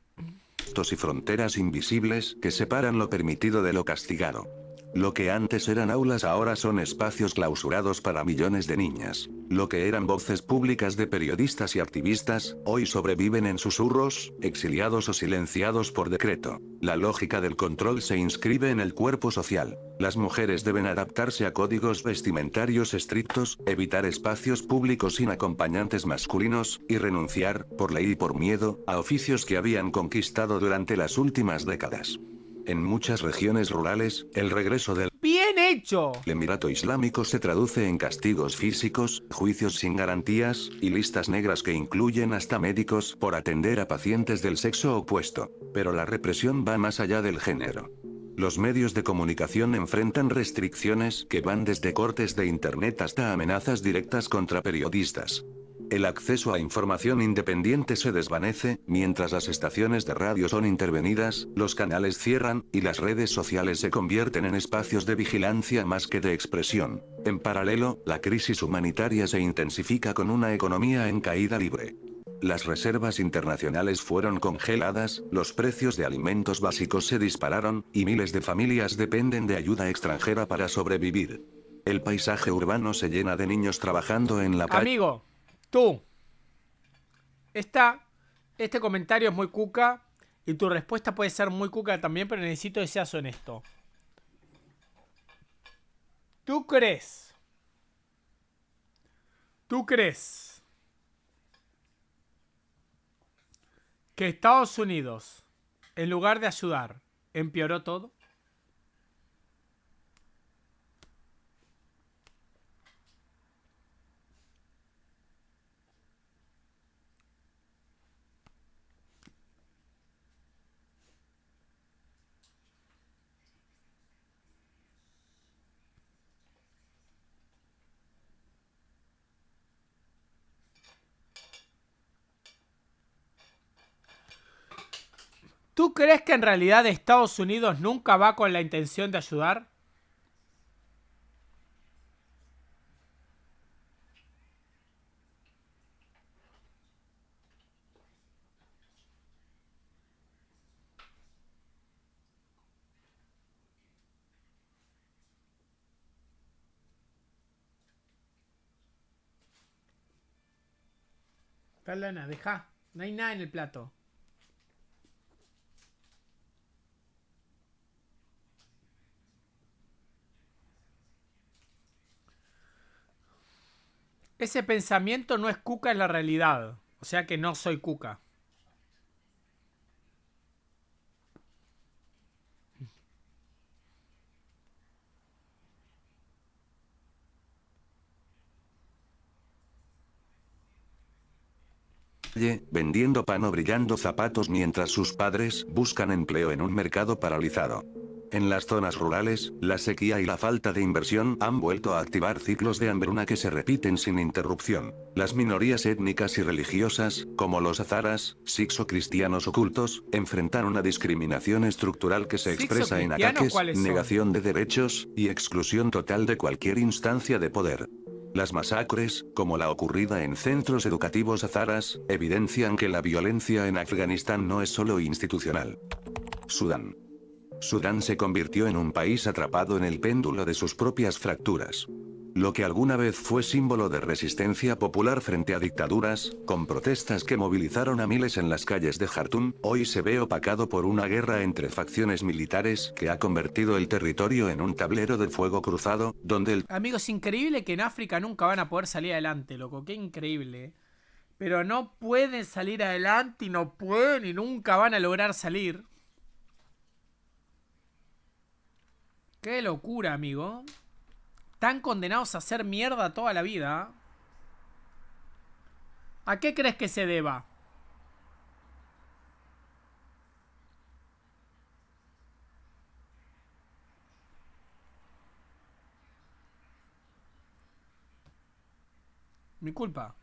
Y fronteras invisibles que separan lo permitido de lo castigado. Lo que antes eran aulas ahora son espacios clausurados para millones de niñas. Lo que eran voces públicas de periodistas y activistas, hoy sobreviven en susurros, exiliados o silenciados por decreto. La lógica del control se inscribe en el cuerpo social. Las mujeres deben adaptarse a códigos vestimentarios estrictos, evitar espacios públicos sin acompañantes masculinos, y renunciar, por ley y por miedo, a oficios que habían conquistado durante las últimas décadas. En muchas regiones rurales, el regreso del ¡Bien hecho! Emirato Islámico se traduce en castigos físicos, juicios sin garantías, y listas negras que incluyen hasta médicos por atender a pacientes del sexo opuesto. Pero la represión va más allá del género. Los medios de comunicación enfrentan restricciones que van desde cortes de internet hasta amenazas directas contra periodistas. El acceso a información independiente se desvanece, mientras las estaciones de radio son intervenidas, los canales cierran, y las redes sociales se convierten en espacios de vigilancia más que de expresión. En paralelo, la crisis humanitaria se intensifica con una economía en caída libre. Las reservas internacionales fueron congeladas, los precios de alimentos básicos se dispararon, y miles de familias dependen de ayuda extranjera para sobrevivir. El paisaje urbano se llena de niños trabajando en la calle. Amigo, tú. Este comentario es muy cuca. Y tu respuesta puede ser muy cuca también, pero necesito que seas honesto. ¿Tú crees que Estados Unidos, en lugar de ayudar, empeoró todo? ¿Tú crees que en realidad Estados Unidos nunca va con la intención de ayudar? Está lana, deja. No hay nada en el plato. Ese pensamiento no es cuca, en la realidad. O sea que no soy cuca. vendiendo pan o brillando zapatos mientras sus padres buscan empleo en un mercado paralizado. En las zonas rurales, la sequía y la falta de inversión han vuelto a activar ciclos de hambruna que se repiten sin interrupción. Las minorías étnicas y religiosas, como los hazaras, sikhs o cristianos ocultos, enfrentan una discriminación estructural que se ¿Sikhs o expresa en cristianos ataques, cuáles son? negación de derechos, y exclusión total de cualquier instancia de poder. Las masacres, como la ocurrida en centros educativos hazaras, evidencian que la violencia en Afganistán no es solo institucional. Sudán. Sudán se convirtió en un país atrapado en el péndulo de sus propias fracturas. Lo que alguna vez fue símbolo de resistencia popular frente a dictaduras, con protestas que movilizaron a miles en las calles de Jartum, hoy se ve opacado por una guerra entre facciones militares que ha convertido el territorio en un tablero de fuego cruzado, donde el Amigos, increíble que en África nunca van a poder salir adelante, loco. Qué increíble. Pero no pueden salir adelante y no pueden y nunca van a lograr salir. Qué locura, amigo. Están condenados a hacer mierda toda la vida. ¿A qué crees que se deba? Mi culpa.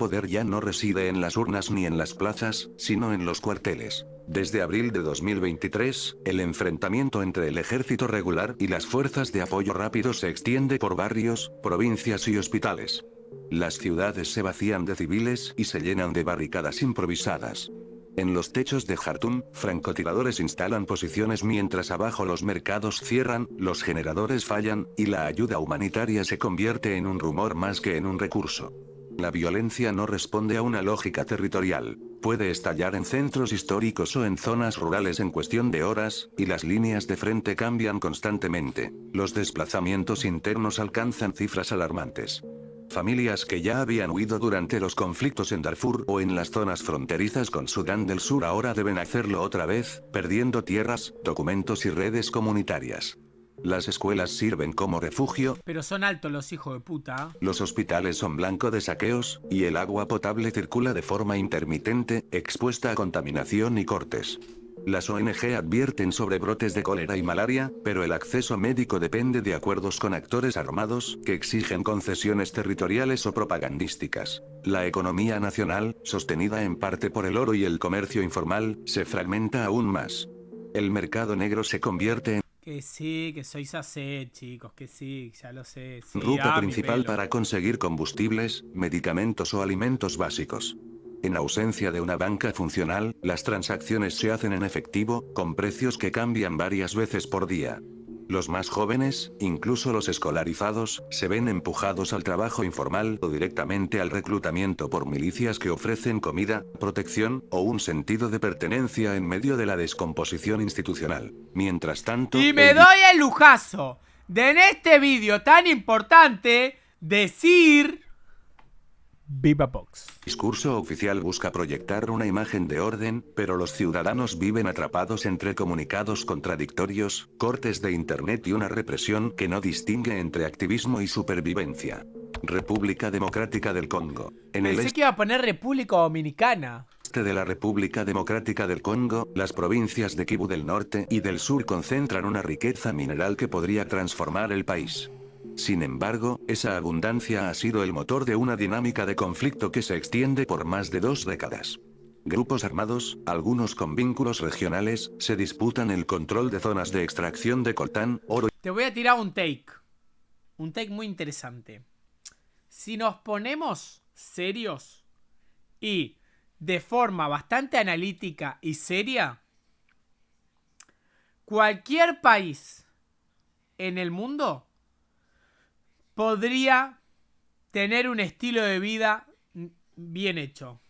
poder ya no reside en las urnas ni en las plazas, sino en los cuarteles. Desde abril de 2023, el enfrentamiento entre el ejército regular y las fuerzas de apoyo rápido se extiende por barrios, provincias y hospitales. Las ciudades se vacían de civiles y se llenan de barricadas improvisadas. En los techos de Jartum, francotiradores instalan posiciones mientras abajo los mercados cierran, los generadores fallan, y la ayuda humanitaria se convierte en un rumor más que en un recurso. La violencia no responde a una lógica territorial. Puede estallar en centros históricos o en zonas rurales en cuestión de horas, y las líneas de frente cambian constantemente. Los desplazamientos internos alcanzan cifras alarmantes. Familias que ya habían huido durante los conflictos en Darfur o en las zonas fronterizas con Sudán del Sur ahora deben hacerlo otra vez, perdiendo tierras, documentos y redes comunitarias. Las escuelas sirven como refugio, Pero son altos los hijos de puta. los hospitales son blanco de saqueos, y el agua potable circula de forma intermitente, expuesta a contaminación y cortes. Las ONG advierten sobre brotes de cólera y malaria, pero el acceso médico depende de acuerdos con actores armados, que exigen concesiones territoriales o propagandísticas. La economía nacional, sostenida en parte por el oro y el comercio informal, se fragmenta aún más. El mercado negro se convierte en Que sí, que sois así, chicos, que sí, ya lo sé. Sí, ruta mi principal pelo. para conseguir combustibles, medicamentos o alimentos básicos. En ausencia de una banca funcional, las transacciones se hacen en efectivo, con precios que cambian varias veces por día. Los más jóvenes, incluso los escolarizados, se ven empujados al trabajo informal o directamente al reclutamiento por milicias que ofrecen comida, protección o un sentido de pertenencia en medio de la descomposición institucional. Mientras tanto, Y me doy el lujazo de en este vídeo tan importante decir... Viva Vox. discurso oficial busca proyectar una imagen de orden, pero los ciudadanos viven atrapados entre comunicados contradictorios, cortes de internet y una represión que no distingue entre activismo y supervivencia. República Democrática del Congo. En el Pensé que iba a poner República Dominicana. este de la República Democrática del Congo, las provincias de Kivu del norte y del sur concentran una riqueza mineral que podría transformar el país. Sin embargo, esa abundancia ha sido el motor de una dinámica de conflicto que se extiende por más de 2 décadas. Grupos armados, algunos con vínculos regionales, se disputan el control de zonas de extracción de coltán, oro Te voy a tirar un take. Un take muy interesante. Si nos ponemos serios y de forma bastante analítica y seria, cualquier país en el mundo podría tener un estilo de vida bien hecho.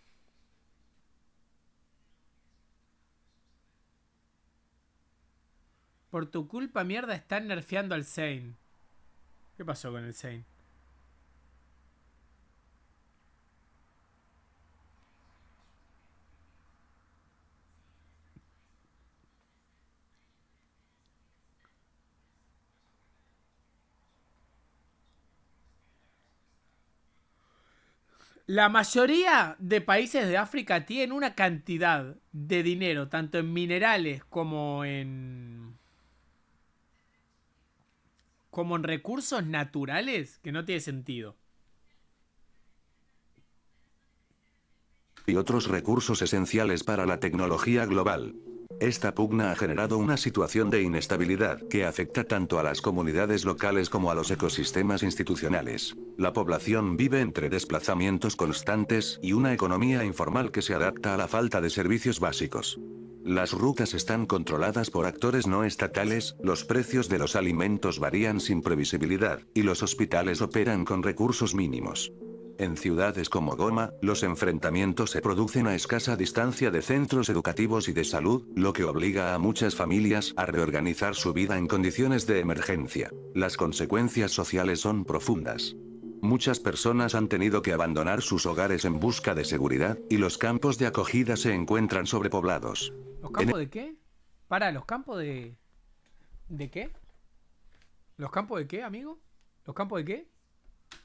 Por tu culpa, mierda, están nerfeando al Zane. ¿Qué pasó con el Zane? La mayoría de países de África tienen una cantidad de dinero, tanto en minerales como en recursos naturales, que no tiene sentido. Y otros recursos esenciales para la tecnología global. Esta pugna ha generado una situación de inestabilidad que afecta tanto a las comunidades locales como a los ecosistemas institucionales. La población vive entre desplazamientos constantes y una economía informal que se adapta a la falta de servicios básicos. Las rutas están controladas por actores no estatales, los precios de los alimentos varían sin previsibilidad, y los hospitales operan con recursos mínimos. En ciudades como Goma, los enfrentamientos se producen a escasa distancia de centros educativos y de salud, lo que obliga a muchas familias a reorganizar su vida en condiciones de emergencia. Las consecuencias sociales son profundas. Muchas personas han tenido que abandonar sus hogares en busca de seguridad, y los campos de acogida se encuentran sobrepoblados. ¿Los campos de qué? ¿los campos de... ¿De qué? ¿Los campos de qué, amigo? ¿Los campos de qué?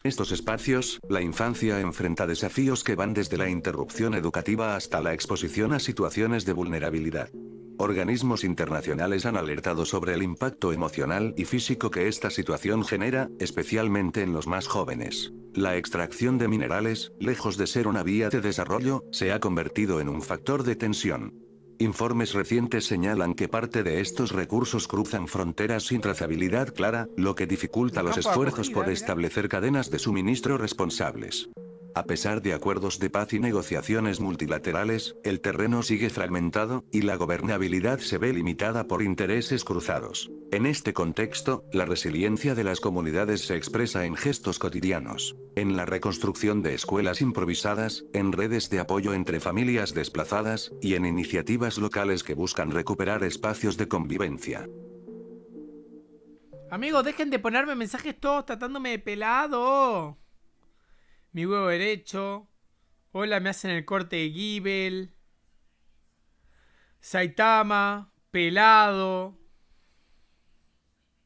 En estos espacios, la infancia enfrenta desafíos que van desde la interrupción educativa hasta la exposición a situaciones de vulnerabilidad. Organismos internacionales han alertado sobre el impacto emocional y físico que esta situación genera, especialmente en los más jóvenes. La extracción de minerales, lejos de ser una vía de desarrollo, se ha convertido en un factor de tensión. Informes recientes señalan que parte de estos recursos cruzan fronteras sin trazabilidad clara, lo que dificulta los esfuerzos por establecer cadenas de suministro responsables. A pesar de acuerdos de paz y negociaciones multilaterales, el terreno sigue fragmentado, y la gobernabilidad se ve limitada por intereses cruzados. En este contexto, la resiliencia de las comunidades se expresa en gestos cotidianos, en la reconstrucción de escuelas improvisadas, en redes de apoyo entre familias desplazadas, y en iniciativas locales que buscan recuperar espacios de convivencia. Amigos, dejen de ponerme mensajes todos tratándome de pelado. Mi huevo derecho. Hola, me hacen el corte de Gibel. Saitama. Pelado.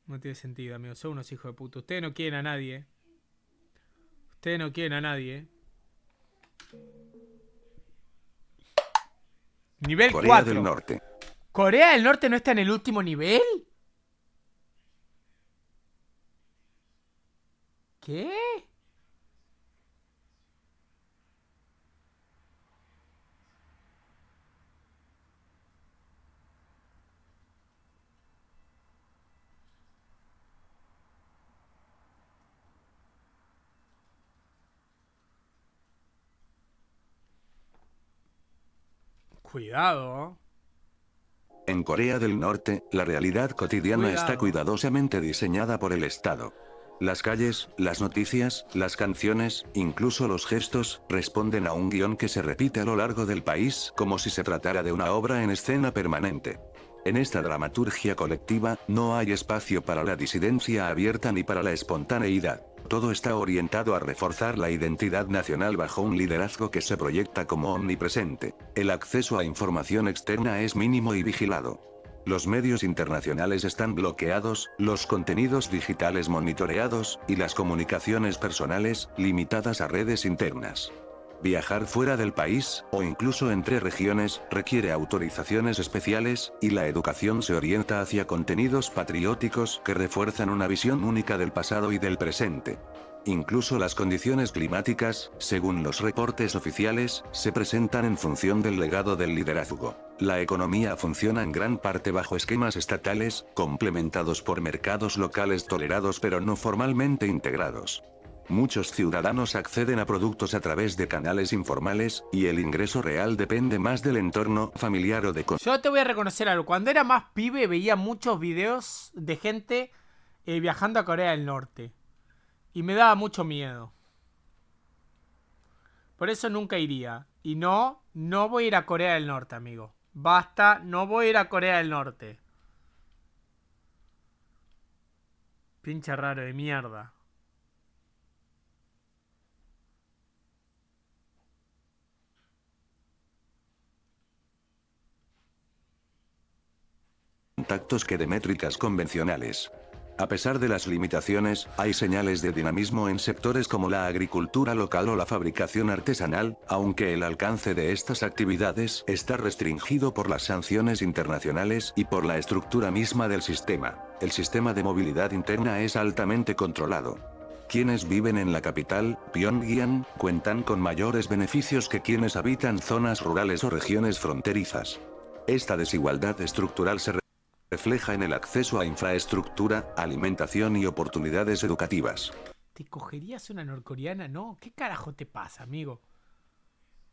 No tiene sentido, amigos. Son unos hijos de puta. Ustedes no quieren a nadie. Ustedes no quieren a nadie. Nivel Corea 4. del Norte. ¿Corea del Norte no está en el último nivel? ¿Qué? Cuidado. En Corea del Norte, la realidad cotidiana Cuidado. está cuidadosamente diseñada por el Estado. Las calles, las noticias, las canciones, incluso los gestos, responden a un guión que se repite a lo largo del país, como si se tratara de una obra en escena permanente. En esta dramaturgia colectiva, no hay espacio para la disidencia abierta ni para la espontaneidad. Todo está orientado a reforzar la identidad nacional bajo un liderazgo que se proyecta como omnipresente. El acceso a información externa es mínimo y vigilado. Los medios internacionales están bloqueados, los contenidos digitales monitoreados, y las comunicaciones personales, limitadas a redes internas. Viajar fuera del país, o incluso entre regiones, requiere autorizaciones especiales, y la educación se orienta hacia contenidos patrióticos que refuerzan una visión única del pasado y del presente. Incluso las condiciones climáticas, según los reportes oficiales, se presentan en función del legado del liderazgo. La economía funciona en gran parte bajo esquemas estatales, complementados por mercados locales tolerados pero no formalmente integrados. Muchos ciudadanos acceden a productos a través de canales informales, y el ingreso real depende más del entorno familiar o de... Yo te voy a reconocer algo. Cuando era más pibe veía muchos videos de gente viajando a Corea del Norte. Y me daba mucho miedo. Por eso nunca iría. Y no voy a ir a Corea del Norte, amigo. Basta, no voy a ir a Corea del Norte. Pinche raro de mierda. Contactos que de métricas convencionales. A pesar de las limitaciones, hay señales de dinamismo en sectores como la agricultura local o la fabricación artesanal, aunque el alcance de estas actividades está restringido por las sanciones internacionales y por la estructura misma del sistema. El sistema de movilidad interna es altamente controlado. Quienes viven en la capital, Pyongyang, cuentan con mayores beneficios que quienes habitan zonas rurales o regiones fronterizas. Esta desigualdad estructural se refleja en el acceso a infraestructura, alimentación y oportunidades educativas. ¿Te cogerías una norcoreana? No. ¿Qué carajo te pasa, amigo?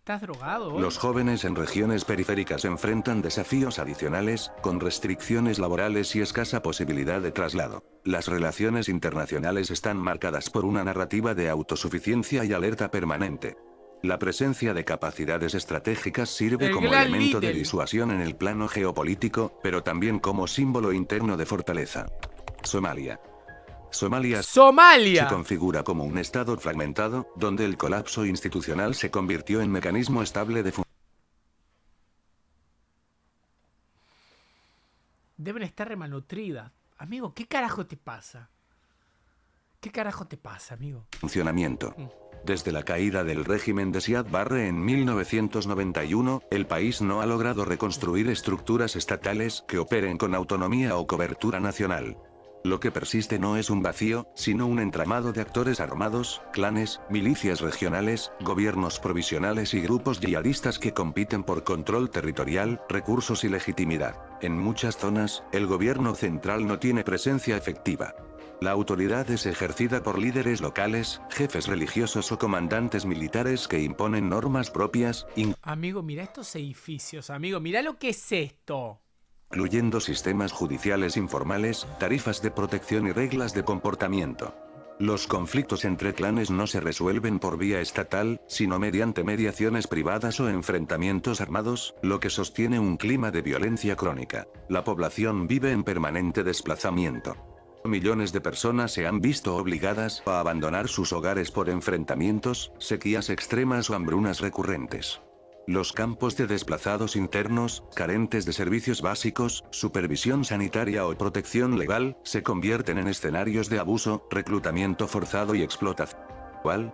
¿Estás drogado hoy? Los jóvenes en regiones periféricas enfrentan desafíos adicionales, con restricciones laborales y escasa posibilidad de traslado. Las relaciones internacionales están marcadas por una narrativa de autosuficiencia y alerta permanente. La presencia de capacidades estratégicas sirve como elemento de disuasión en el plano geopolítico, pero también como símbolo interno de fortaleza. Somalia se configura como un estado fragmentado, donde el colapso institucional se convirtió en mecanismo estable de Deben estar remalnutridas. Amigo, ¿qué carajo te pasa? ¿Qué carajo te pasa, amigo? funcionamiento. Desde la caída del régimen de Siad Barre en 1991, el país no ha logrado reconstruir estructuras estatales que operen con autonomía o cobertura nacional. Lo que persiste no es un vacío, sino un entramado de actores armados, clanes, milicias regionales, gobiernos provisionales y grupos yihadistas que compiten por control territorial, recursos y legitimidad. En muchas zonas, el gobierno central no tiene presencia efectiva. La autoridad es ejercida por líderes locales, jefes religiosos o comandantes militares que imponen normas propias, Amigo, mira estos edificios, amigo. Mira lo que es esto. incluyendo sistemas judiciales informales, tarifas de protección y reglas de comportamiento. Los conflictos entre clanes no se resuelven por vía estatal, sino mediante mediaciones privadas o enfrentamientos armados, lo que sostiene un clima de violencia crónica. La población vive en permanente desplazamiento. Millones de personas se han visto obligadas a abandonar sus hogares por enfrentamientos, sequías extremas o hambrunas recurrentes. Los campos de desplazados internos, carentes de servicios básicos, supervisión sanitaria o protección legal, se convierten en escenarios de abuso, reclutamiento forzado y explotación,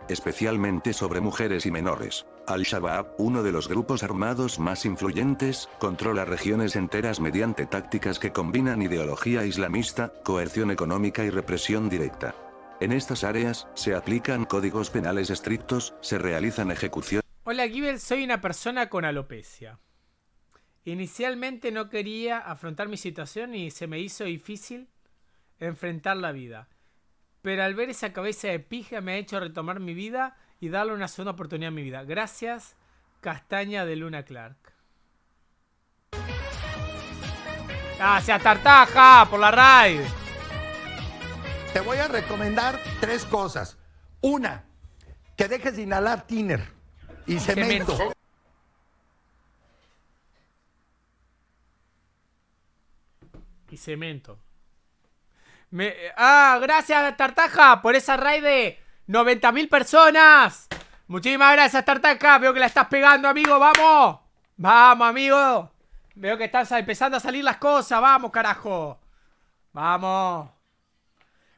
especialmente sobre mujeres y menores. Al-Shabaab, uno de los grupos armados más influyentes, controla regiones enteras mediante tácticas que combinan ideología islamista, coerción económica y represión directa. En estas áreas, se aplican códigos penales estrictos, se realizan ejecuciones. Hola, Gibbel, soy una persona con alopecia. Inicialmente no quería afrontar mi situación y se me hizo difícil enfrentar la vida. Pero al ver esa cabeza de pija me ha hecho retomar mi vida y darle una segunda oportunidad a mi vida. Gracias, Castaña de Luna Clark. Gracias, Tartaja, por la raid. Te voy a recomendar 3 cosas. Una, que dejes de inhalar tiner y cemento. Y cemento. Gracias, Tartaja, por esa raid de 90.000 personas. Muchísimas gracias, Tartaja. Veo que la estás pegando, amigo. ¡Vamos! ¡Vamos, amigo! Veo que están empezando a salir las cosas. ¡Vamos, carajo! ¡Vamos!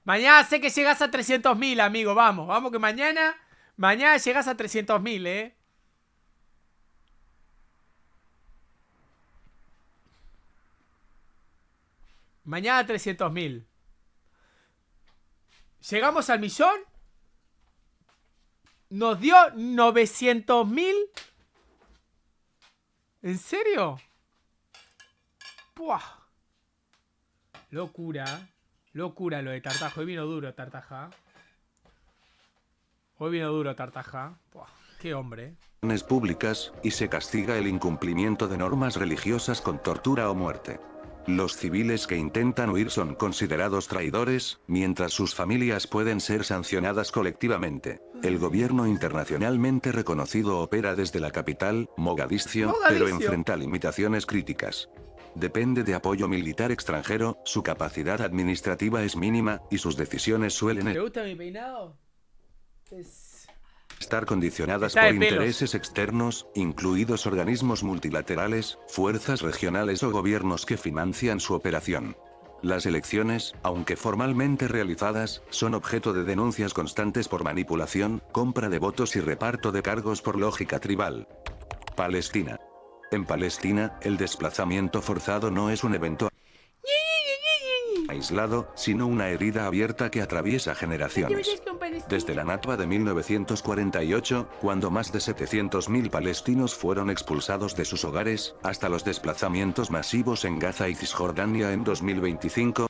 Mañana sé que llegas a 300.000, amigo. Vamos, vamos que mañana llegas a 300.000, Mañana 300.000. ¿Llegamos al millón? Nos dio 900.000. ¿En serio? ¡Puah! Locura. Locura lo de Tartaja. Hoy vino duro, Tartaja. Hoy vino duro, Tartaja. Puah, qué hombre. Públicas, y se castiga el incumplimiento de normas religiosas con tortura o muerte. Los civiles que intentan huir son considerados traidores, mientras sus familias pueden ser sancionadas colectivamente. El gobierno internacionalmente reconocido opera desde la capital, Mogadiscio, pero enfrenta limitaciones críticas. Depende de apoyo militar extranjero, su capacidad administrativa es mínima, y sus decisiones suelen ¿Te gusta mi peinado? estar condicionadas por intereses externos, incluidos organismos multilaterales, fuerzas regionales o gobiernos que financian su operación. Las elecciones, aunque formalmente realizadas, son objeto de denuncias constantes por manipulación, compra de votos y reparto de cargos por lógica tribal. Palestina. En Palestina, el desplazamiento forzado no es un evento aislado, sino una herida abierta que atraviesa generaciones. Desde la Nakba de 1948, cuando más de 700.000 palestinos fueron expulsados de sus hogares, hasta los desplazamientos masivos en Gaza y Cisjordania en 2025,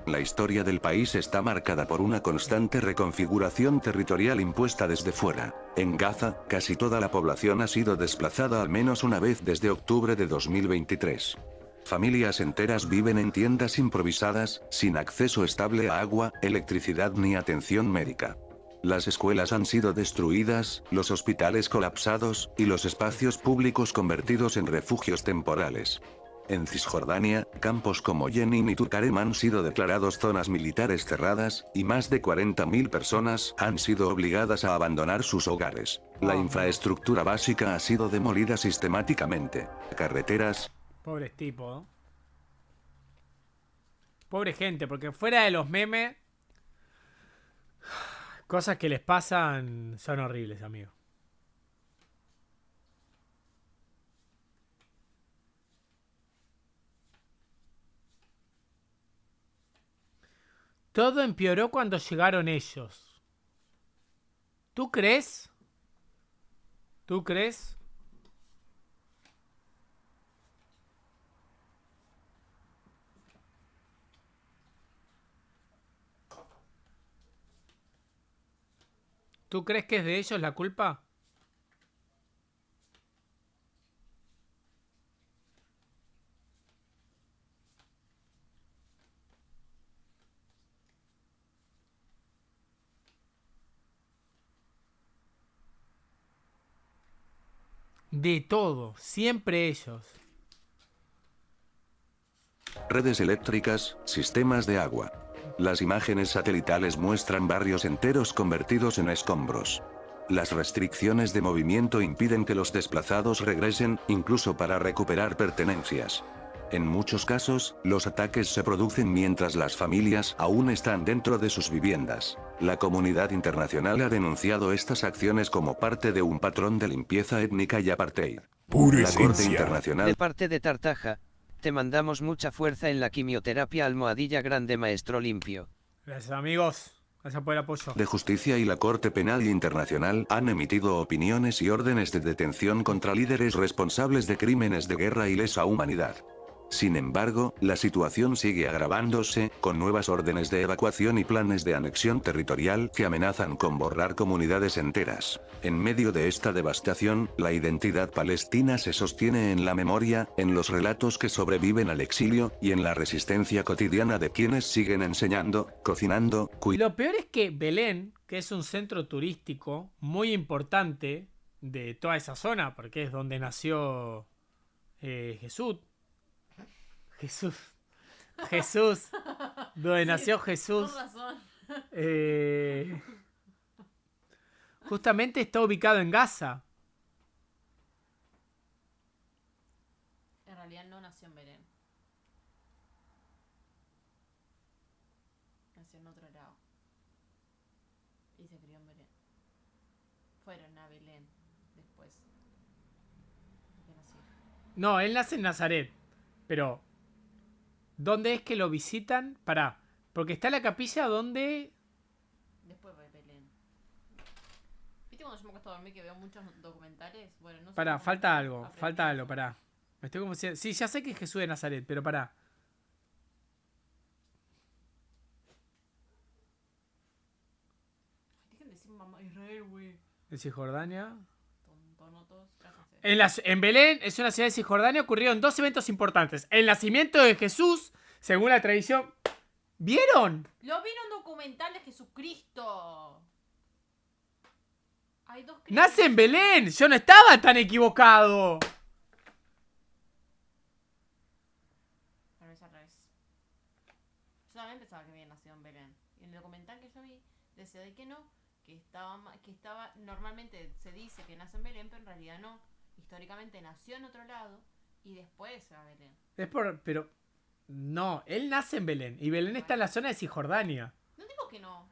la historia del país está marcada por una constante reconfiguración territorial impuesta desde fuera. En Gaza, casi toda la población ha sido desplazada al menos una vez desde octubre de 2023. Familias enteras viven en tiendas improvisadas, sin acceso estable a agua, electricidad ni atención médica. Las escuelas han sido destruidas, los hospitales colapsados, y los espacios públicos convertidos en refugios temporales. En Cisjordania, campos como Jenin y Tulkarem han sido declarados zonas militares cerradas, y más de 40.000 personas han sido obligadas a abandonar sus hogares. La infraestructura básica ha sido demolida sistemáticamente. Carreteras, Pobres tipos, ¿no? Pobre gente, porque fuera de los memes, cosas que les pasan son horribles, amigo. Todo empeoró cuando llegaron ellos. ¿Tú crees? ¿Tú crees? ¿Tú crees que es de ellos la culpa? De todo, siempre ellos. redes eléctricas, sistemas de agua. Las imágenes satelitales muestran barrios enteros convertidos en escombros. Las restricciones de movimiento impiden que los desplazados regresen, incluso para recuperar pertenencias. En muchos casos, los ataques se producen mientras las familias aún están dentro de sus viviendas. La comunidad internacional ha denunciado estas acciones como parte de un patrón de limpieza étnica y apartheid. La Corte Internacional De parte de Tartaja, te mandamos mucha fuerza en la quimioterapia almohadilla grande maestro limpio. Gracias, amigos. Gracias por el apoyo. de Justicia y la Corte Penal Internacional han emitido opiniones y órdenes de detención contra líderes responsables de crímenes de guerra y lesa humanidad. Sin embargo, la situación sigue agravándose, con nuevas órdenes de evacuación y planes de anexión territorial que amenazan con borrar comunidades enteras. En medio de esta devastación, la identidad palestina se sostiene en la memoria, en los relatos que sobreviven al exilio, y en la resistencia cotidiana de quienes siguen enseñando, cocinando, Lo peor es que Belén, que es un centro turístico muy importante de toda esa zona, porque es donde nació Jesús. Donde nació Jesús. Por razón. Justamente está ubicado en Gaza. En realidad no nació en Belén. Nació en otro lado. Y se crió en Belén. Fueron a Belén después de nacer. No, él nace en Nazaret. Pero ¿dónde es que lo visitan? Pará, porque está la capilla donde... Después de Belén. ¿Viste cuando yo me acuesto a dormir que veo muchos documentales? Bueno, no sé Pará, cómo falta aprendí algo, eso. pará. Me estoy como... Sí, ya sé que es Jesús de Nazaret, pero pará. Dejen de decir mamá Israel, güey. En Cisjordania. Tontonotos. En Belén, es una ciudad de Cisjordania, ocurrieron dos eventos importantes. El nacimiento de Jesús, según la tradición. ¿Vieron? Lo vi en un documental de Jesucristo. Hay dos ¡Nace en Belén! Yo no estaba tan equivocado. Pero es al revés. Yo también pensaba que había nacido en Belén. Y en el documental que yo vi, decía de que no, que estaba, normalmente se dice que nace en Belén, pero en realidad no. Históricamente nació en otro lado y después se va a Belén. Pero No, él nace en Belén. Y Belén está en la zona de Cisjordania. No digo que no.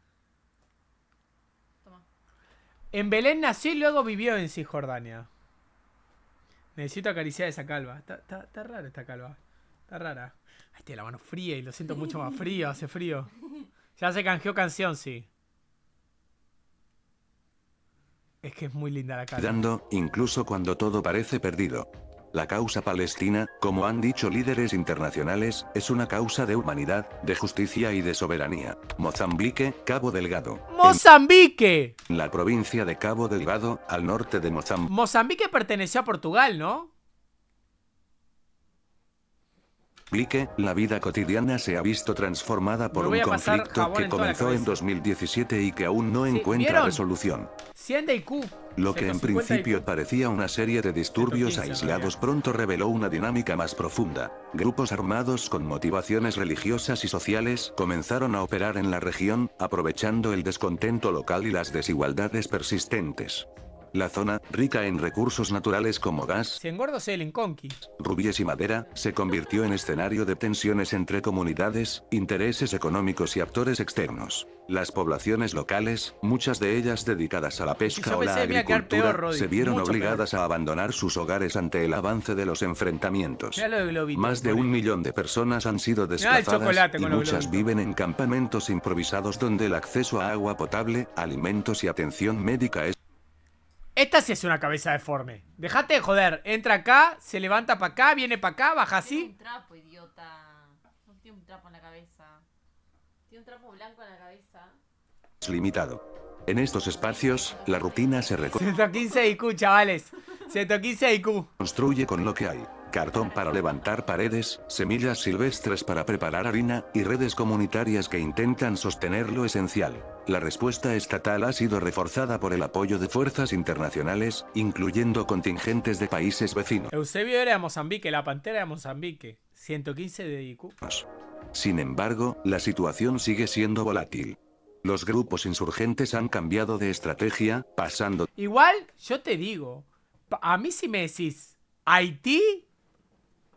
Toma. En Belén nació y luego vivió en Cisjordania. Necesito acariciar esa calva. Está rara esta calva. Está rara. Ay, tiene la mano fría y lo siento mucho más frío. Hace frío. Ya se canjeó canción, sí. Es que es muy linda la calva. Dando, incluso cuando todo parece perdido. La causa palestina, como han dicho líderes internacionales, es una causa de humanidad, de justicia y de soberanía. Mozambique, Cabo Delgado. ¡Mozambique! En la provincia de Cabo Delgado, al norte de Mozambique. Mozambique perteneció a Portugal, ¿no? La vida cotidiana se ha visto transformada por Me voy un a pasar conflicto jabón que en toda la comenzó en cabeza. 2017 y que aún no Sí, encuentra ¿vieron? resolución. 100 de IQ. Lo que en 150 principio IQ. parecía una serie de disturbios 115 en aislados realidad. pronto reveló una dinámica más profunda. Grupos armados con motivaciones religiosas y sociales comenzaron a operar en la región, aprovechando el descontento local y las desigualdades persistentes. La zona, rica en recursos naturales como gas, Si engordo soy el Inconqui. rubíes y madera, se convirtió en escenario de tensiones entre comunidades, intereses económicos y actores externos. Las poblaciones locales, muchas de ellas dedicadas a la pesca yo o la pensé que me iba a quedar agricultura, peor, Rodri, se vieron mucho obligadas a abandonar sus hogares ante el avance de los enfrentamientos. Mirá lo de globito. Más de 1 millón de personas han sido Mirá el desplazadas chocolate y con los muchas globitos. viven en campamentos improvisados donde el acceso a agua potable, alimentos y atención médica es Esta sí es una cabeza deforme. Dejate de joder. Entra acá, se levanta para acá, viene para acá, baja Tiene así. un trapo, idiota. No tiene un trapo en la cabeza. Tiene un trapo blanco en la cabeza. limitado. En estos espacios, la rutina se 115 IQ, chavales. 115 IQ. reconstruye con lo que hay. Cartón para levantar paredes, semillas silvestres para preparar harina, y redes comunitarias que intentan sostener lo esencial. La respuesta estatal ha sido reforzada por el apoyo de fuerzas internacionales, incluyendo contingentes de países vecinos. Eusebio era de Mozambique, la pantera de Mozambique. 115 de IQ. Sin embargo, la situación sigue siendo volátil. Los grupos insurgentes han cambiado de estrategia, pasando Igual, yo te digo. A mí si me decís Haití,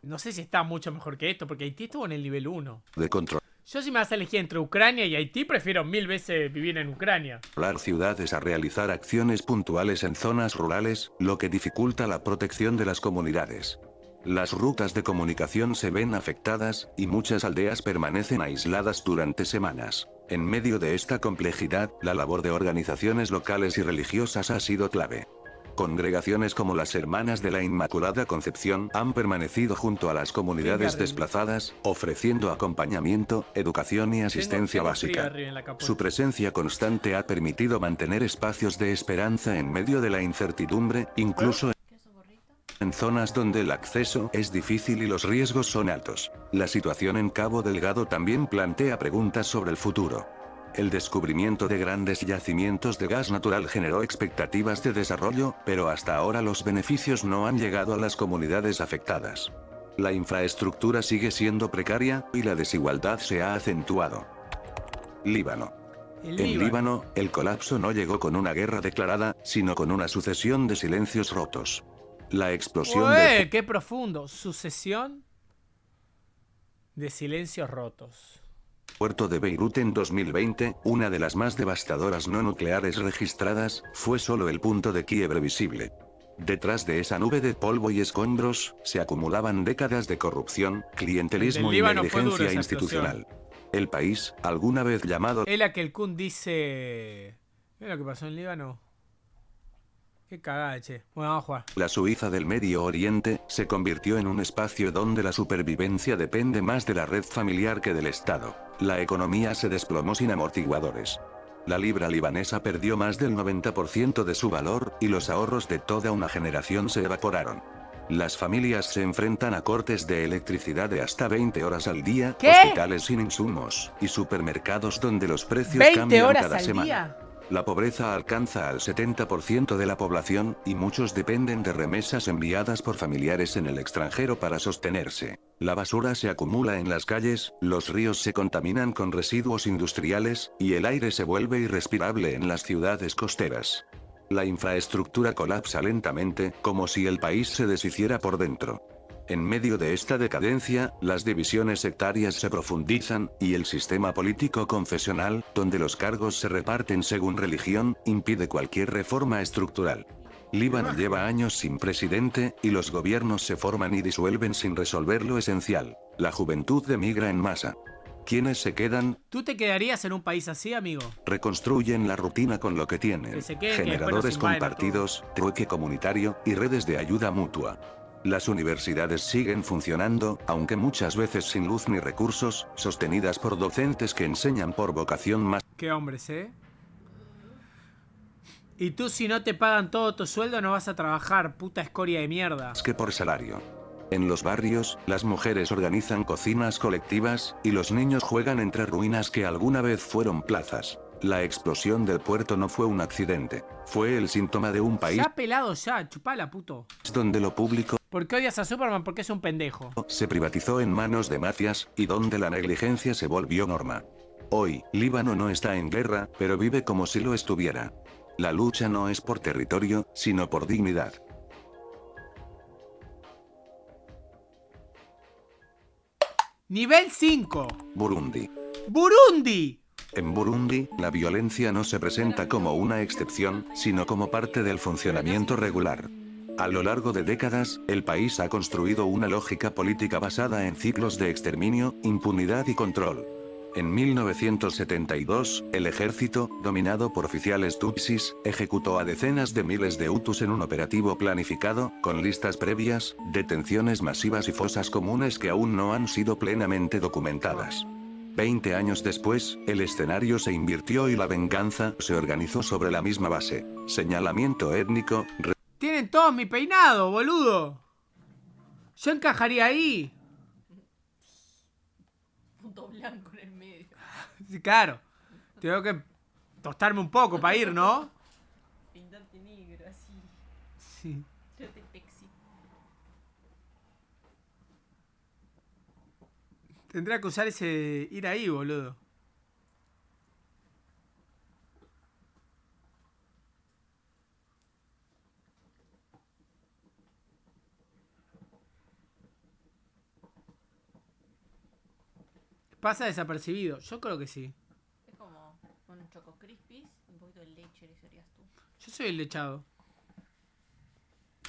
no sé si está mucho mejor que esto, porque Haití estuvo en el nivel 1. de controlar Yo si me vas a elegir entre Ucrania y Haití, prefiero 1000 veces vivir en Ucrania. ciudades a realizar acciones puntuales en zonas rurales, lo que dificulta la protección de las comunidades. Las rutas de comunicación se ven afectadas, y muchas aldeas permanecen aisladas durante semanas. En medio de esta complejidad, la labor de organizaciones locales y religiosas ha sido clave. Congregaciones como las Hermanas de la Inmaculada Concepción han permanecido junto a las comunidades desplazadas, ofreciendo acompañamiento, educación y asistencia Tengo frío básica. arriba en la capota. Su presencia constante ha permitido mantener espacios de esperanza en medio de la incertidumbre, incluso ¿Qué es un gorrito? en zonas donde el acceso es difícil y los riesgos son altos. La situación en Cabo Delgado también plantea preguntas sobre el futuro. El descubrimiento de grandes yacimientos de gas natural generó expectativas de desarrollo, pero hasta ahora los beneficios no han llegado a las comunidades afectadas. La infraestructura sigue siendo precaria, y la desigualdad se ha acentuado. Líbano. El En Líbano. Líbano, el colapso no llegó con una guerra declarada, sino con una sucesión de silencios rotos. La explosión del ¡Qué profundo! Sucesión de silencios rotos. puerto de Beirut en 2020, una de las más devastadoras no nucleares registradas, fue solo el punto de quiebre visible. Detrás de esa nube de polvo y escombros, se acumulaban décadas de corrupción, clientelismo y Líbano fue duro negligencia esa institucional. El país, alguna vez llamado Es la que el Kun dice... ¿Es lo que pasó en Líbano? Qué cagada, che. Bueno, vamos a jugar. la Suiza del Medio Oriente, se convirtió en un espacio donde la supervivencia depende más de la red familiar que del Estado. La economía se desplomó sin amortiguadores. La libra libanesa perdió más del 90% de su valor, y los ahorros de toda una generación se evaporaron. Las familias se enfrentan a cortes de electricidad de hasta 20 horas al día, ¿Qué? hospitales sin insumos, y supermercados donde los precios 20 cambian horas cada al semana. día. La pobreza alcanza al 70% de la población, y muchos dependen de remesas enviadas por familiares en el extranjero para sostenerse. La basura se acumula en las calles, los ríos se contaminan con residuos industriales, y el aire se vuelve irrespirable en las ciudades costeras. La infraestructura colapsa lentamente, como si el país se deshiciera por dentro. En medio de esta decadencia, las divisiones sectarias se profundizan, y el sistema político confesional, donde los cargos se reparten según religión, impide cualquier reforma estructural. Líbano lleva años sin presidente, y los gobiernos se forman y disuelven sin resolver lo esencial. La juventud emigra en masa. Quienes se quedan, ¿Tú te quedarías en un país así, amigo? reconstruyen la rutina con lo que tienen. Que se queden, que después Generadores nos invaden a compartidos, trueque comunitario, y redes de ayuda mutua. Las universidades siguen funcionando, aunque muchas veces sin luz ni recursos, sostenidas por docentes que enseñan por vocación más Qué hombres, ¿eh? Y tú si no te pagan todo tu sueldo no vas a trabajar, puta escoria de mierda. que por salario. En los barrios, las mujeres organizan cocinas colectivas, y los niños juegan entre ruinas que alguna vez fueron plazas. La explosión del puerto no fue un accidente, fue el síntoma de un país Ya pelado ya, chupala, puto. donde lo público ¿Por qué odias a Superman? Porque es un pendejo. se privatizó en manos de mafias, y donde la negligencia se volvió norma. Hoy, Líbano no está en guerra, pero vive como si lo estuviera. La lucha no es por territorio, sino por dignidad. Nivel 5. Burundi. ¡Burundi! En Burundi, la violencia no se presenta como una excepción, sino como parte del funcionamiento regular. A lo largo de décadas, el país ha construido una lógica política basada en ciclos de exterminio, impunidad y control. En 1972, el ejército, dominado por oficiales tutsis, ejecutó a decenas de miles de hutus en un operativo planificado, con listas previas, detenciones masivas y fosas comunes que aún no han sido plenamente documentadas. 20 años después, el escenario se invirtió y la venganza se organizó sobre la misma base. Señalamiento étnico, Tienen todos mi peinado, boludo. Yo encajaría ahí. Punto blanco en el medio. Sí, claro. Tengo que tostarme un poco para ir, ¿no? Pintarte negro, así. Sí. Yo te pexi. Tendrá que usar ese... ir ahí, boludo. Pasa desapercibido. Yo creo que sí. Es como un choco crispies, un poquito de leche, le serías tú. Yo soy el lechado.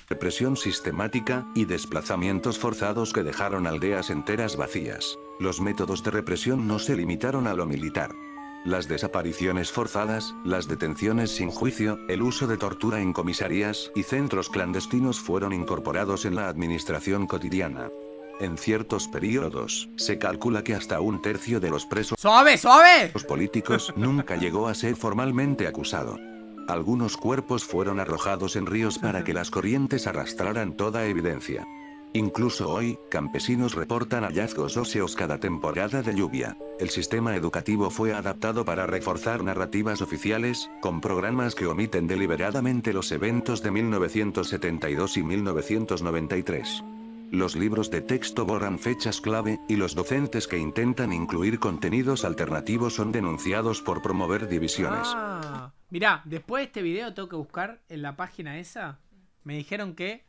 represión sistemática, y desplazamientos forzados que dejaron aldeas enteras vacías. Los métodos de represión no se limitaron a lo militar. Las desapariciones forzadas, las detenciones sin juicio, el uso de tortura en comisarías y centros clandestinos fueron incorporados en la administración cotidiana. En ciertos periodos, se calcula que hasta un tercio de los presos ¡Suave, suave! políticos nunca llegó a ser formalmente acusado. Algunos cuerpos fueron arrojados en ríos para que las corrientes arrastraran toda evidencia. Incluso hoy, campesinos reportan hallazgos óseos cada temporada de lluvia. El sistema educativo fue adaptado para reforzar narrativas oficiales, con programas que omiten deliberadamente los eventos de 1972 y 1993. Los libros de texto borran fechas clave, y los docentes que intentan incluir contenidos alternativos son denunciados por promover divisiones. Ah, mirá, después de este video tengo que buscar en la página esa. Me dijeron que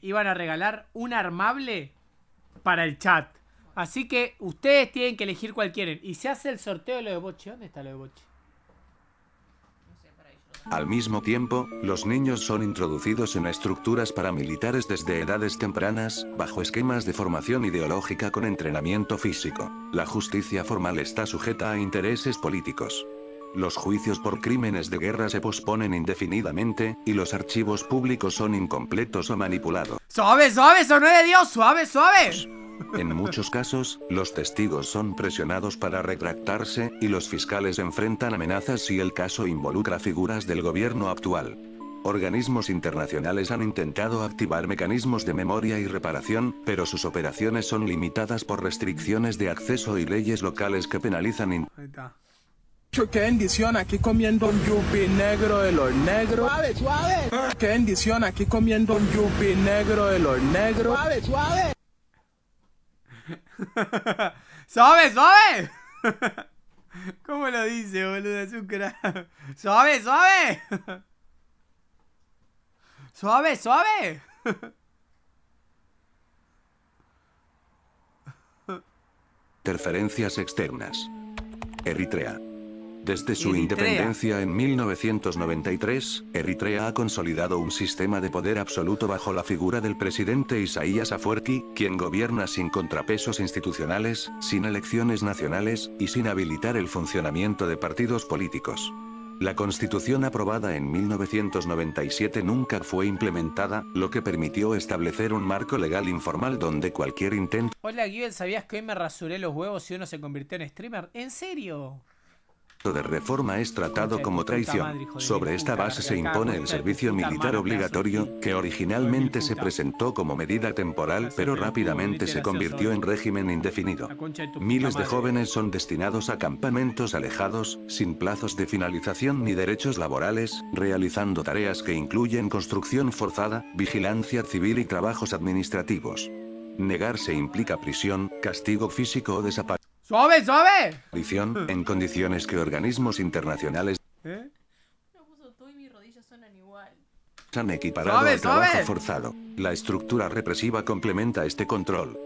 iban a regalar un armable para el chat. Así que ustedes tienen que elegir cuál quieren. Y se hace el sorteo de lo de Bochi. ¿Dónde está lo de Bochi? Al mismo tiempo, los niños son introducidos en estructuras paramilitares desde edades tempranas, bajo esquemas de formación ideológica con entrenamiento físico. La justicia formal está sujeta a intereses políticos. Los juicios por crímenes de guerra se posponen indefinidamente, y los archivos públicos son incompletos o manipulados. ¡Suave, suave! ¡Sonó de Dios! ¡Suave, suave! En muchos casos, los testigos son presionados para retractarse, y los fiscales enfrentan amenazas si el caso involucra figuras del gobierno actual. Organismos internacionales han intentado activar mecanismos de memoria y reparación, pero sus operaciones son limitadas por restricciones de acceso y leyes locales que penalizan Ahí está. Qué bendición aquí comiendo un yupi negro de los negros. Suave, suave. Qué bendición aquí comiendo un yupi negro de los negros. Suave, suave. ¡Suave, suave! ¿Cómo lo dice, boludo? Es un crack. ¡Suave, suave! ¡Suave, suave! Interferencias externas. Eritrea. Desde su Eritrea. independencia en 1993, Eritrea ha consolidado un sistema de poder absoluto bajo la figura del presidente Isaías Afwerki, quien gobierna sin contrapesos institucionales, sin elecciones nacionales, y sin habilitar el funcionamiento de partidos políticos. La constitución aprobada en 1997 nunca fue implementada, lo que permitió establecer un marco legal informal donde cualquier intento Hola, Givel, ¿sabías que hoy me rasuré los huevos si uno se convirtió en streamer? ¿En serio? de reforma es tratado como traición. Sobre esta base se impone el servicio militar obligatorio, que originalmente se presentó como medida temporal, pero rápidamente se convirtió en régimen indefinido. Miles de jóvenes son destinados a campamentos alejados, sin plazos de finalización ni derechos laborales, realizando tareas que incluyen construcción forzada, vigilancia civil y trabajos administrativos. Negarse implica prisión, castigo físico o desaparición. ¡Suave, suave! En condiciones que organismos internacionales ¿Eh? No puso todo y mis rodillas suenan igual. han equiparado ¡Suave, al trabajo suave! forzado. La estructura represiva complementa este control.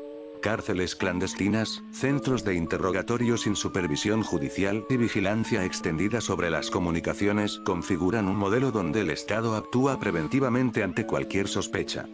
Cárceles clandestinas, centros de interrogatorio sin supervisión judicial y vigilancia extendida sobre las comunicaciones configuran un modelo donde el Estado actúa preventivamente ante cualquier sospecha.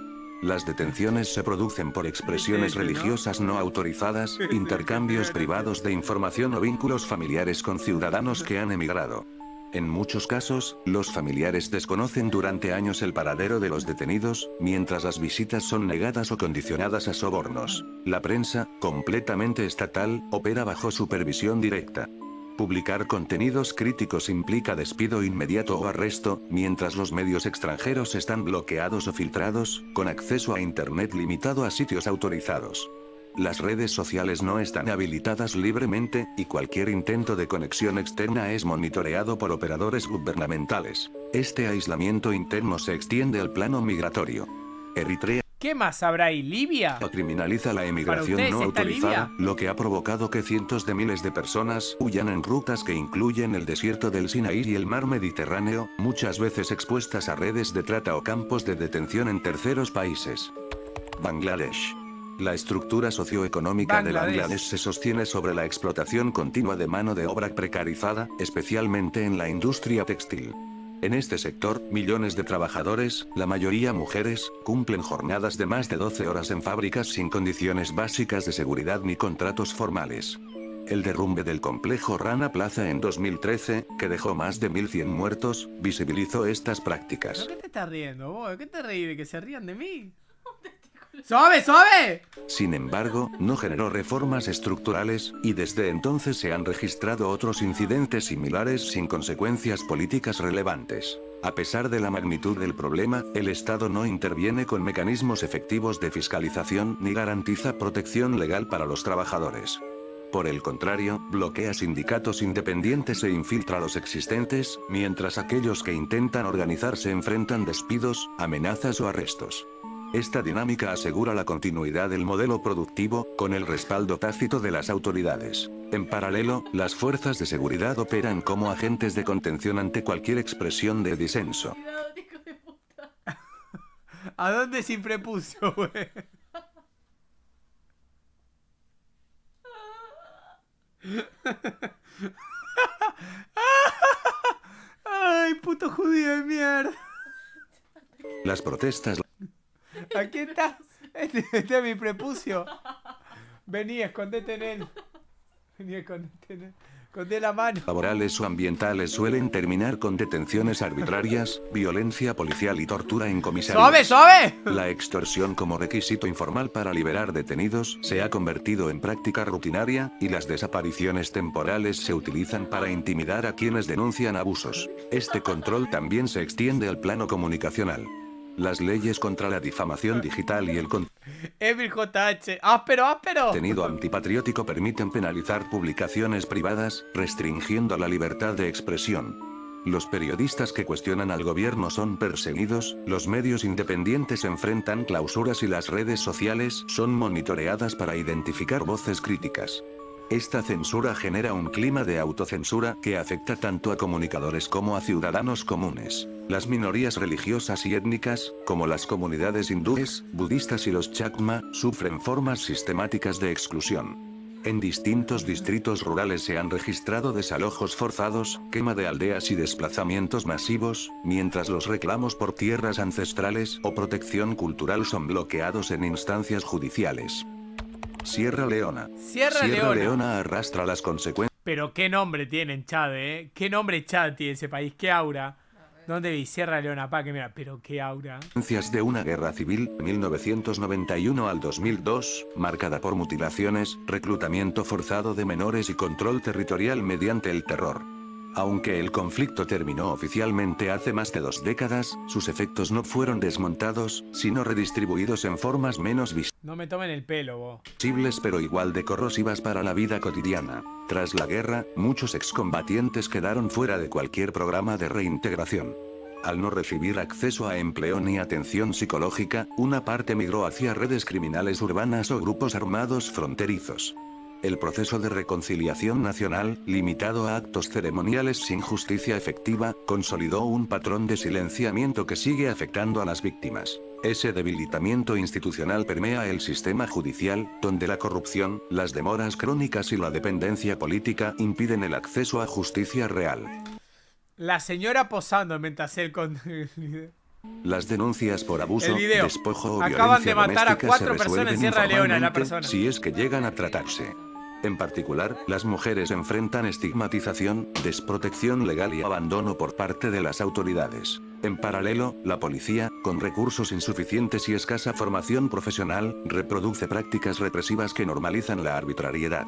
Las detenciones se producen por expresiones religiosas no autorizadas, intercambios privados de información o vínculos familiares con ciudadanos que han emigrado. En muchos casos, los familiares desconocen durante años el paradero de los detenidos, mientras las visitas son negadas o condicionadas a sobornos. La prensa, completamente estatal, opera bajo supervisión directa. Publicar contenidos críticos implica despido inmediato o arresto, mientras los medios extranjeros están bloqueados o filtrados, con acceso a Internet limitado a sitios autorizados. Las redes sociales no están habilitadas libremente, y cualquier intento de conexión externa es monitoreado por operadores gubernamentales. Este aislamiento interno se extiende al plano migratorio. Eritrea ¿Qué más habrá ahí? ¿Libia? criminaliza la emigración ¿Para no ustedes está autorizada, Libia? lo que ha provocado que cientos de miles de personas huyan en rutas que incluyen el desierto del Sinaí y el mar Mediterráneo, muchas veces expuestas a redes de trata o campos de detención en terceros países. Bangladesh. La estructura socioeconómica de Bangladesh. Bangladesh se sostiene sobre la explotación continua de mano de obra precarizada, especialmente en la industria textil. En este sector, millones de trabajadores, la mayoría mujeres, cumplen jornadas de más de 12 horas en fábricas sin condiciones básicas de seguridad ni contratos formales. El derrumbe del complejo Rana Plaza en 2013, que dejó más de 1.100 muertos, visibilizó estas prácticas. ¿Pero qué te estás riendo, vos? ¿Qué te reí de que se rían de mí? ¡Suave, suave! Sin embargo, no generó reformas estructurales, y desde entonces se han registrado otros incidentes similares sin consecuencias políticas relevantes. A pesar de la magnitud del problema, el Estado no interviene con mecanismos efectivos de fiscalización ni garantiza protección legal para los trabajadores. Por el contrario, bloquea sindicatos independientes e infiltra los existentes, mientras aquellos que intentan organizarse enfrentan despidos, amenazas o arrestos. Esta dinámica asegura la continuidad del modelo productivo, con el respaldo tácito de las autoridades. En paralelo, las fuerzas de seguridad operan como agentes de contención ante cualquier expresión de disenso. Cuidado, hijo de puta. ¿A dónde sin prepucio, güey? Ay, puto judío de mierda. Las protestas Aquí está. Este es mi prepucio. Vení, escondete en él. Vení, escondete en él. Escondé la mano. laborales o ambientales suelen terminar con detenciones arbitrarias, violencia policial y tortura en comisarías. ¡Suave, suave! La extorsión como requisito informal para liberar detenidos se ha convertido en práctica rutinaria, y las desapariciones temporales se utilizan para intimidar a quienes denuncian abusos. Este control también se extiende al plano comunicacional. Las leyes contra la difamación digital y el Emil JH. ¡Áspero, áspero! contenido antipatriótico permiten penalizar publicaciones privadas, restringiendo la libertad de expresión. Los periodistas que cuestionan al gobierno son perseguidos, los medios independientes enfrentan clausuras y las redes sociales son monitoreadas para identificar voces críticas. Esta censura genera un clima de autocensura que afecta tanto a comunicadores como a ciudadanos comunes. Las minorías religiosas y étnicas, como las comunidades hindúes, budistas y los chakma, sufren formas sistemáticas de exclusión. En distintos distritos rurales se han registrado desalojos forzados, quema de aldeas y desplazamientos masivos, mientras los reclamos por tierras ancestrales o protección cultural son bloqueados en instancias judiciales. Sierra Leona. Sierra Leona arrastra las consecuencias. Pero qué nombre tienen, Chad, ¿eh? Qué nombre Chad tiene ese país, qué aura. ¿Dónde vi? Sierra Leona, pa, que mira, pero qué aura. De una guerra civil, 1991 al 2002, marcada por mutilaciones, reclutamiento forzado de menores y control territorial mediante el terror. Aunque el conflicto terminó oficialmente hace más de 2 décadas, sus efectos no fueron desmontados, sino redistribuidos en formas menos No me tomen el pelo, vos. visibles pero igual de corrosivas para la vida cotidiana. Tras la guerra, muchos excombatientes quedaron fuera de cualquier programa de reintegración. Al no recibir acceso a empleo ni atención psicológica, una parte migró hacia redes criminales urbanas o grupos armados fronterizos. El proceso de reconciliación nacional, limitado a actos ceremoniales sin justicia efectiva, consolidó un patrón de silenciamiento que sigue afectando a las víctimas. Ese debilitamiento institucional permea el sistema judicial, donde la corrupción, las demoras crónicas y la dependencia política impiden el acceso a justicia real. La señora posando mientras él con... Las denuncias por abuso, despojo o acaban violencia de matar a doméstica 4 se personas en resuelven Sierra Leona, la informalmente, persona. si es que llegan a tratarse. En particular, las mujeres enfrentan estigmatización, desprotección legal y abandono por parte de las autoridades. En paralelo, la policía, con recursos insuficientes y escasa formación profesional, reproduce prácticas represivas que normalizan la arbitrariedad.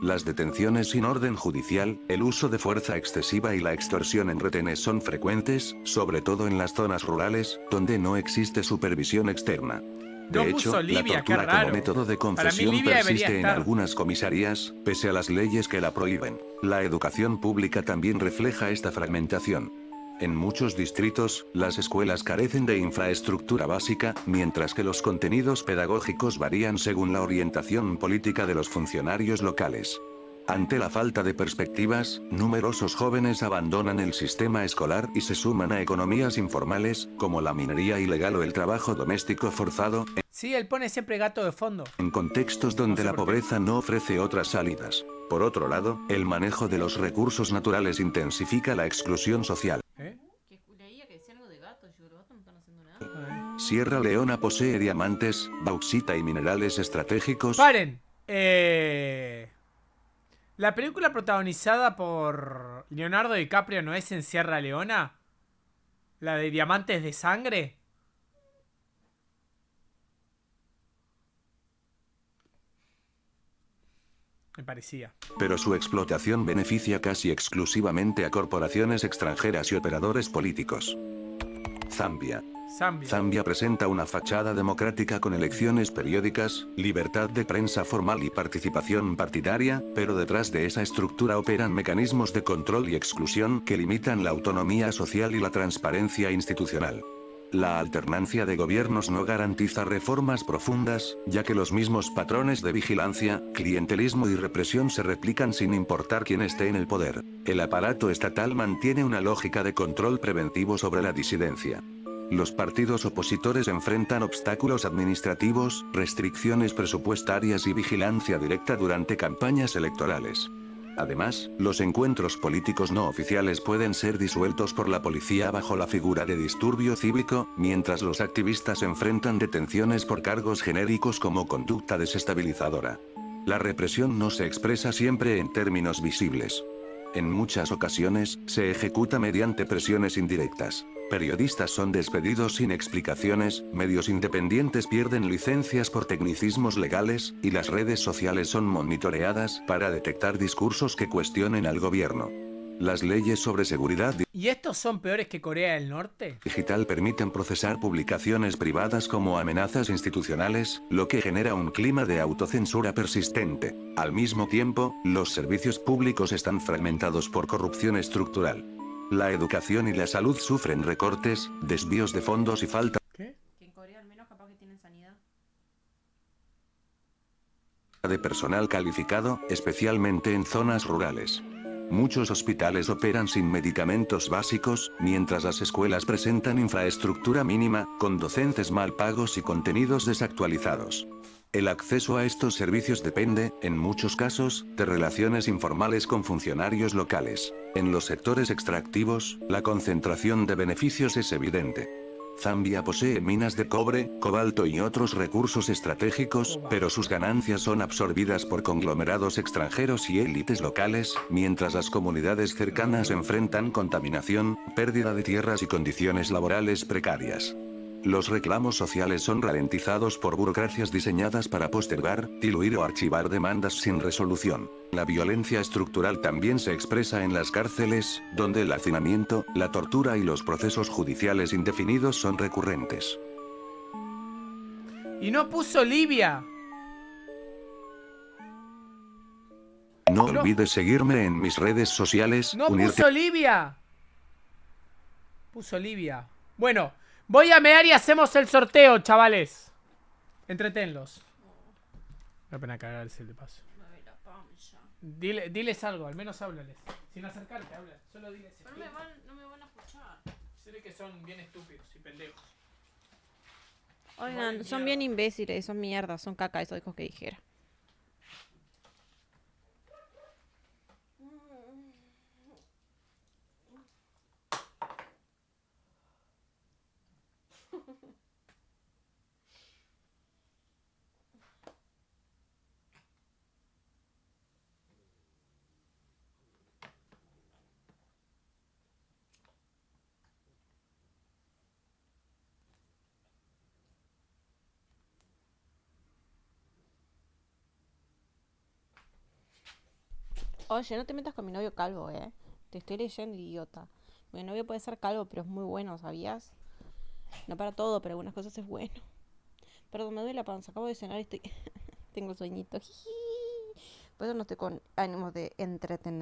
Las detenciones sin orden judicial, el uso de fuerza excesiva y la extorsión en retenes son frecuentes, sobre todo en las zonas rurales, donde no existe supervisión externa. De No hecho, puso Libia, la qué tortura raro. como método de Para mí confesión Libia debería persiste en estar. algunas comisarías, pese a las leyes que la prohíben. La educación pública también refleja esta fragmentación. En muchos distritos, las escuelas carecen de infraestructura básica, mientras que los contenidos pedagógicos varían según la orientación política de los funcionarios locales. Ante la falta de perspectivas, numerosos jóvenes abandonan el sistema escolar y se suman a economías informales, como la minería ilegal o el trabajo doméstico forzado, Sí, él pone siempre gato de fondo. en contextos donde la pobreza no ofrece otras salidas. Por otro lado, el manejo de los recursos naturales intensifica la exclusión social. ¿Eh? Que leía que decía algo de gatos. Yo, los gatos no están haciendo nada. Sierra Leona posee diamantes, bauxita y minerales estratégicos. ¡Paren! La película protagonizada por Leonardo DiCaprio no es en Sierra Leona. La de Diamantes de Sangre. Me parecía. Pero su explotación beneficia casi exclusivamente a corporaciones extranjeras y operadores políticos. Zambia. Zambia presenta una fachada democrática con elecciones periódicas, libertad de prensa formal y participación partidaria, pero detrás de esa estructura operan mecanismos de control y exclusión que limitan la autonomía social y la transparencia institucional. La alternancia de gobiernos no garantiza reformas profundas, ya que los mismos patrones de vigilancia, clientelismo y represión se replican sin importar quién esté en el poder. El aparato estatal mantiene una lógica de control preventivo sobre la disidencia. Los partidos opositores enfrentan obstáculos administrativos, restricciones presupuestarias y vigilancia directa durante campañas electorales. Además, los encuentros políticos no oficiales pueden ser disueltos por la policía bajo la figura de disturbio cívico, mientras los activistas enfrentan detenciones por cargos genéricos como conducta desestabilizadora. La represión no se expresa siempre en términos visibles. En muchas ocasiones, se ejecuta mediante presiones indirectas. Periodistas son despedidos sin explicaciones, medios independientes pierden licencias por tecnicismos legales, y las redes sociales son monitoreadas para detectar discursos que cuestionen al gobierno. Las leyes sobre seguridad ¿Y estos son peores que Corea del Norte? digital permiten procesar publicaciones privadas como amenazas institucionales, lo que genera un clima de autocensura persistente. Al mismo tiempo, los servicios públicos están fragmentados por corrupción estructural. La educación y la salud sufren recortes, desvíos de fondos y falta ¿Qué? Que en Corea al menos capaz que tienen sanidad. de personal calificado, especialmente en zonas rurales. Muchos hospitales operan sin medicamentos básicos, mientras las escuelas presentan infraestructura mínima, con docentes mal pagos y contenidos desactualizados. El acceso a estos servicios depende, en muchos casos, de relaciones informales con funcionarios locales. En los sectores extractivos, la concentración de beneficios es evidente. Zambia posee minas de cobre, cobalto y otros recursos estratégicos, pero sus ganancias son absorbidas por conglomerados extranjeros y élites locales, mientras las comunidades cercanas enfrentan contaminación, pérdida de tierras y condiciones laborales precarias. Los reclamos sociales son ralentizados por burocracias diseñadas para postergar, diluir o archivar demandas sin resolución. La violencia estructural también se expresa en las cárceles, donde el hacinamiento, la tortura y los procesos judiciales indefinidos son recurrentes. Y no puso Libia. No olvides seguirme en mis redes sociales, No unirte puso Libia. Puso Libia. Bueno, voy a mear y hacemos el sorteo, chavales. Entretenlos. Me da pena cagarse de paso. Diles algo, al menos háblales. Sin acercarte, habla. Solo diles. Pero no me van a escuchar. Se ve que son bien estúpidos y pendejos. Oigan, son bien imbéciles, son mierdas, son caca, eso dijo que dijera. Oye, no te metas con mi novio calvo, Te estoy leyendo, idiota. Mi novio puede ser calvo, pero es muy bueno, ¿sabías? No para todo, pero algunas cosas es bueno. Perdón, me duele la panza, acabo de cenar y estoy... Tengo sueñito. Por eso no estoy con ánimos de entretener.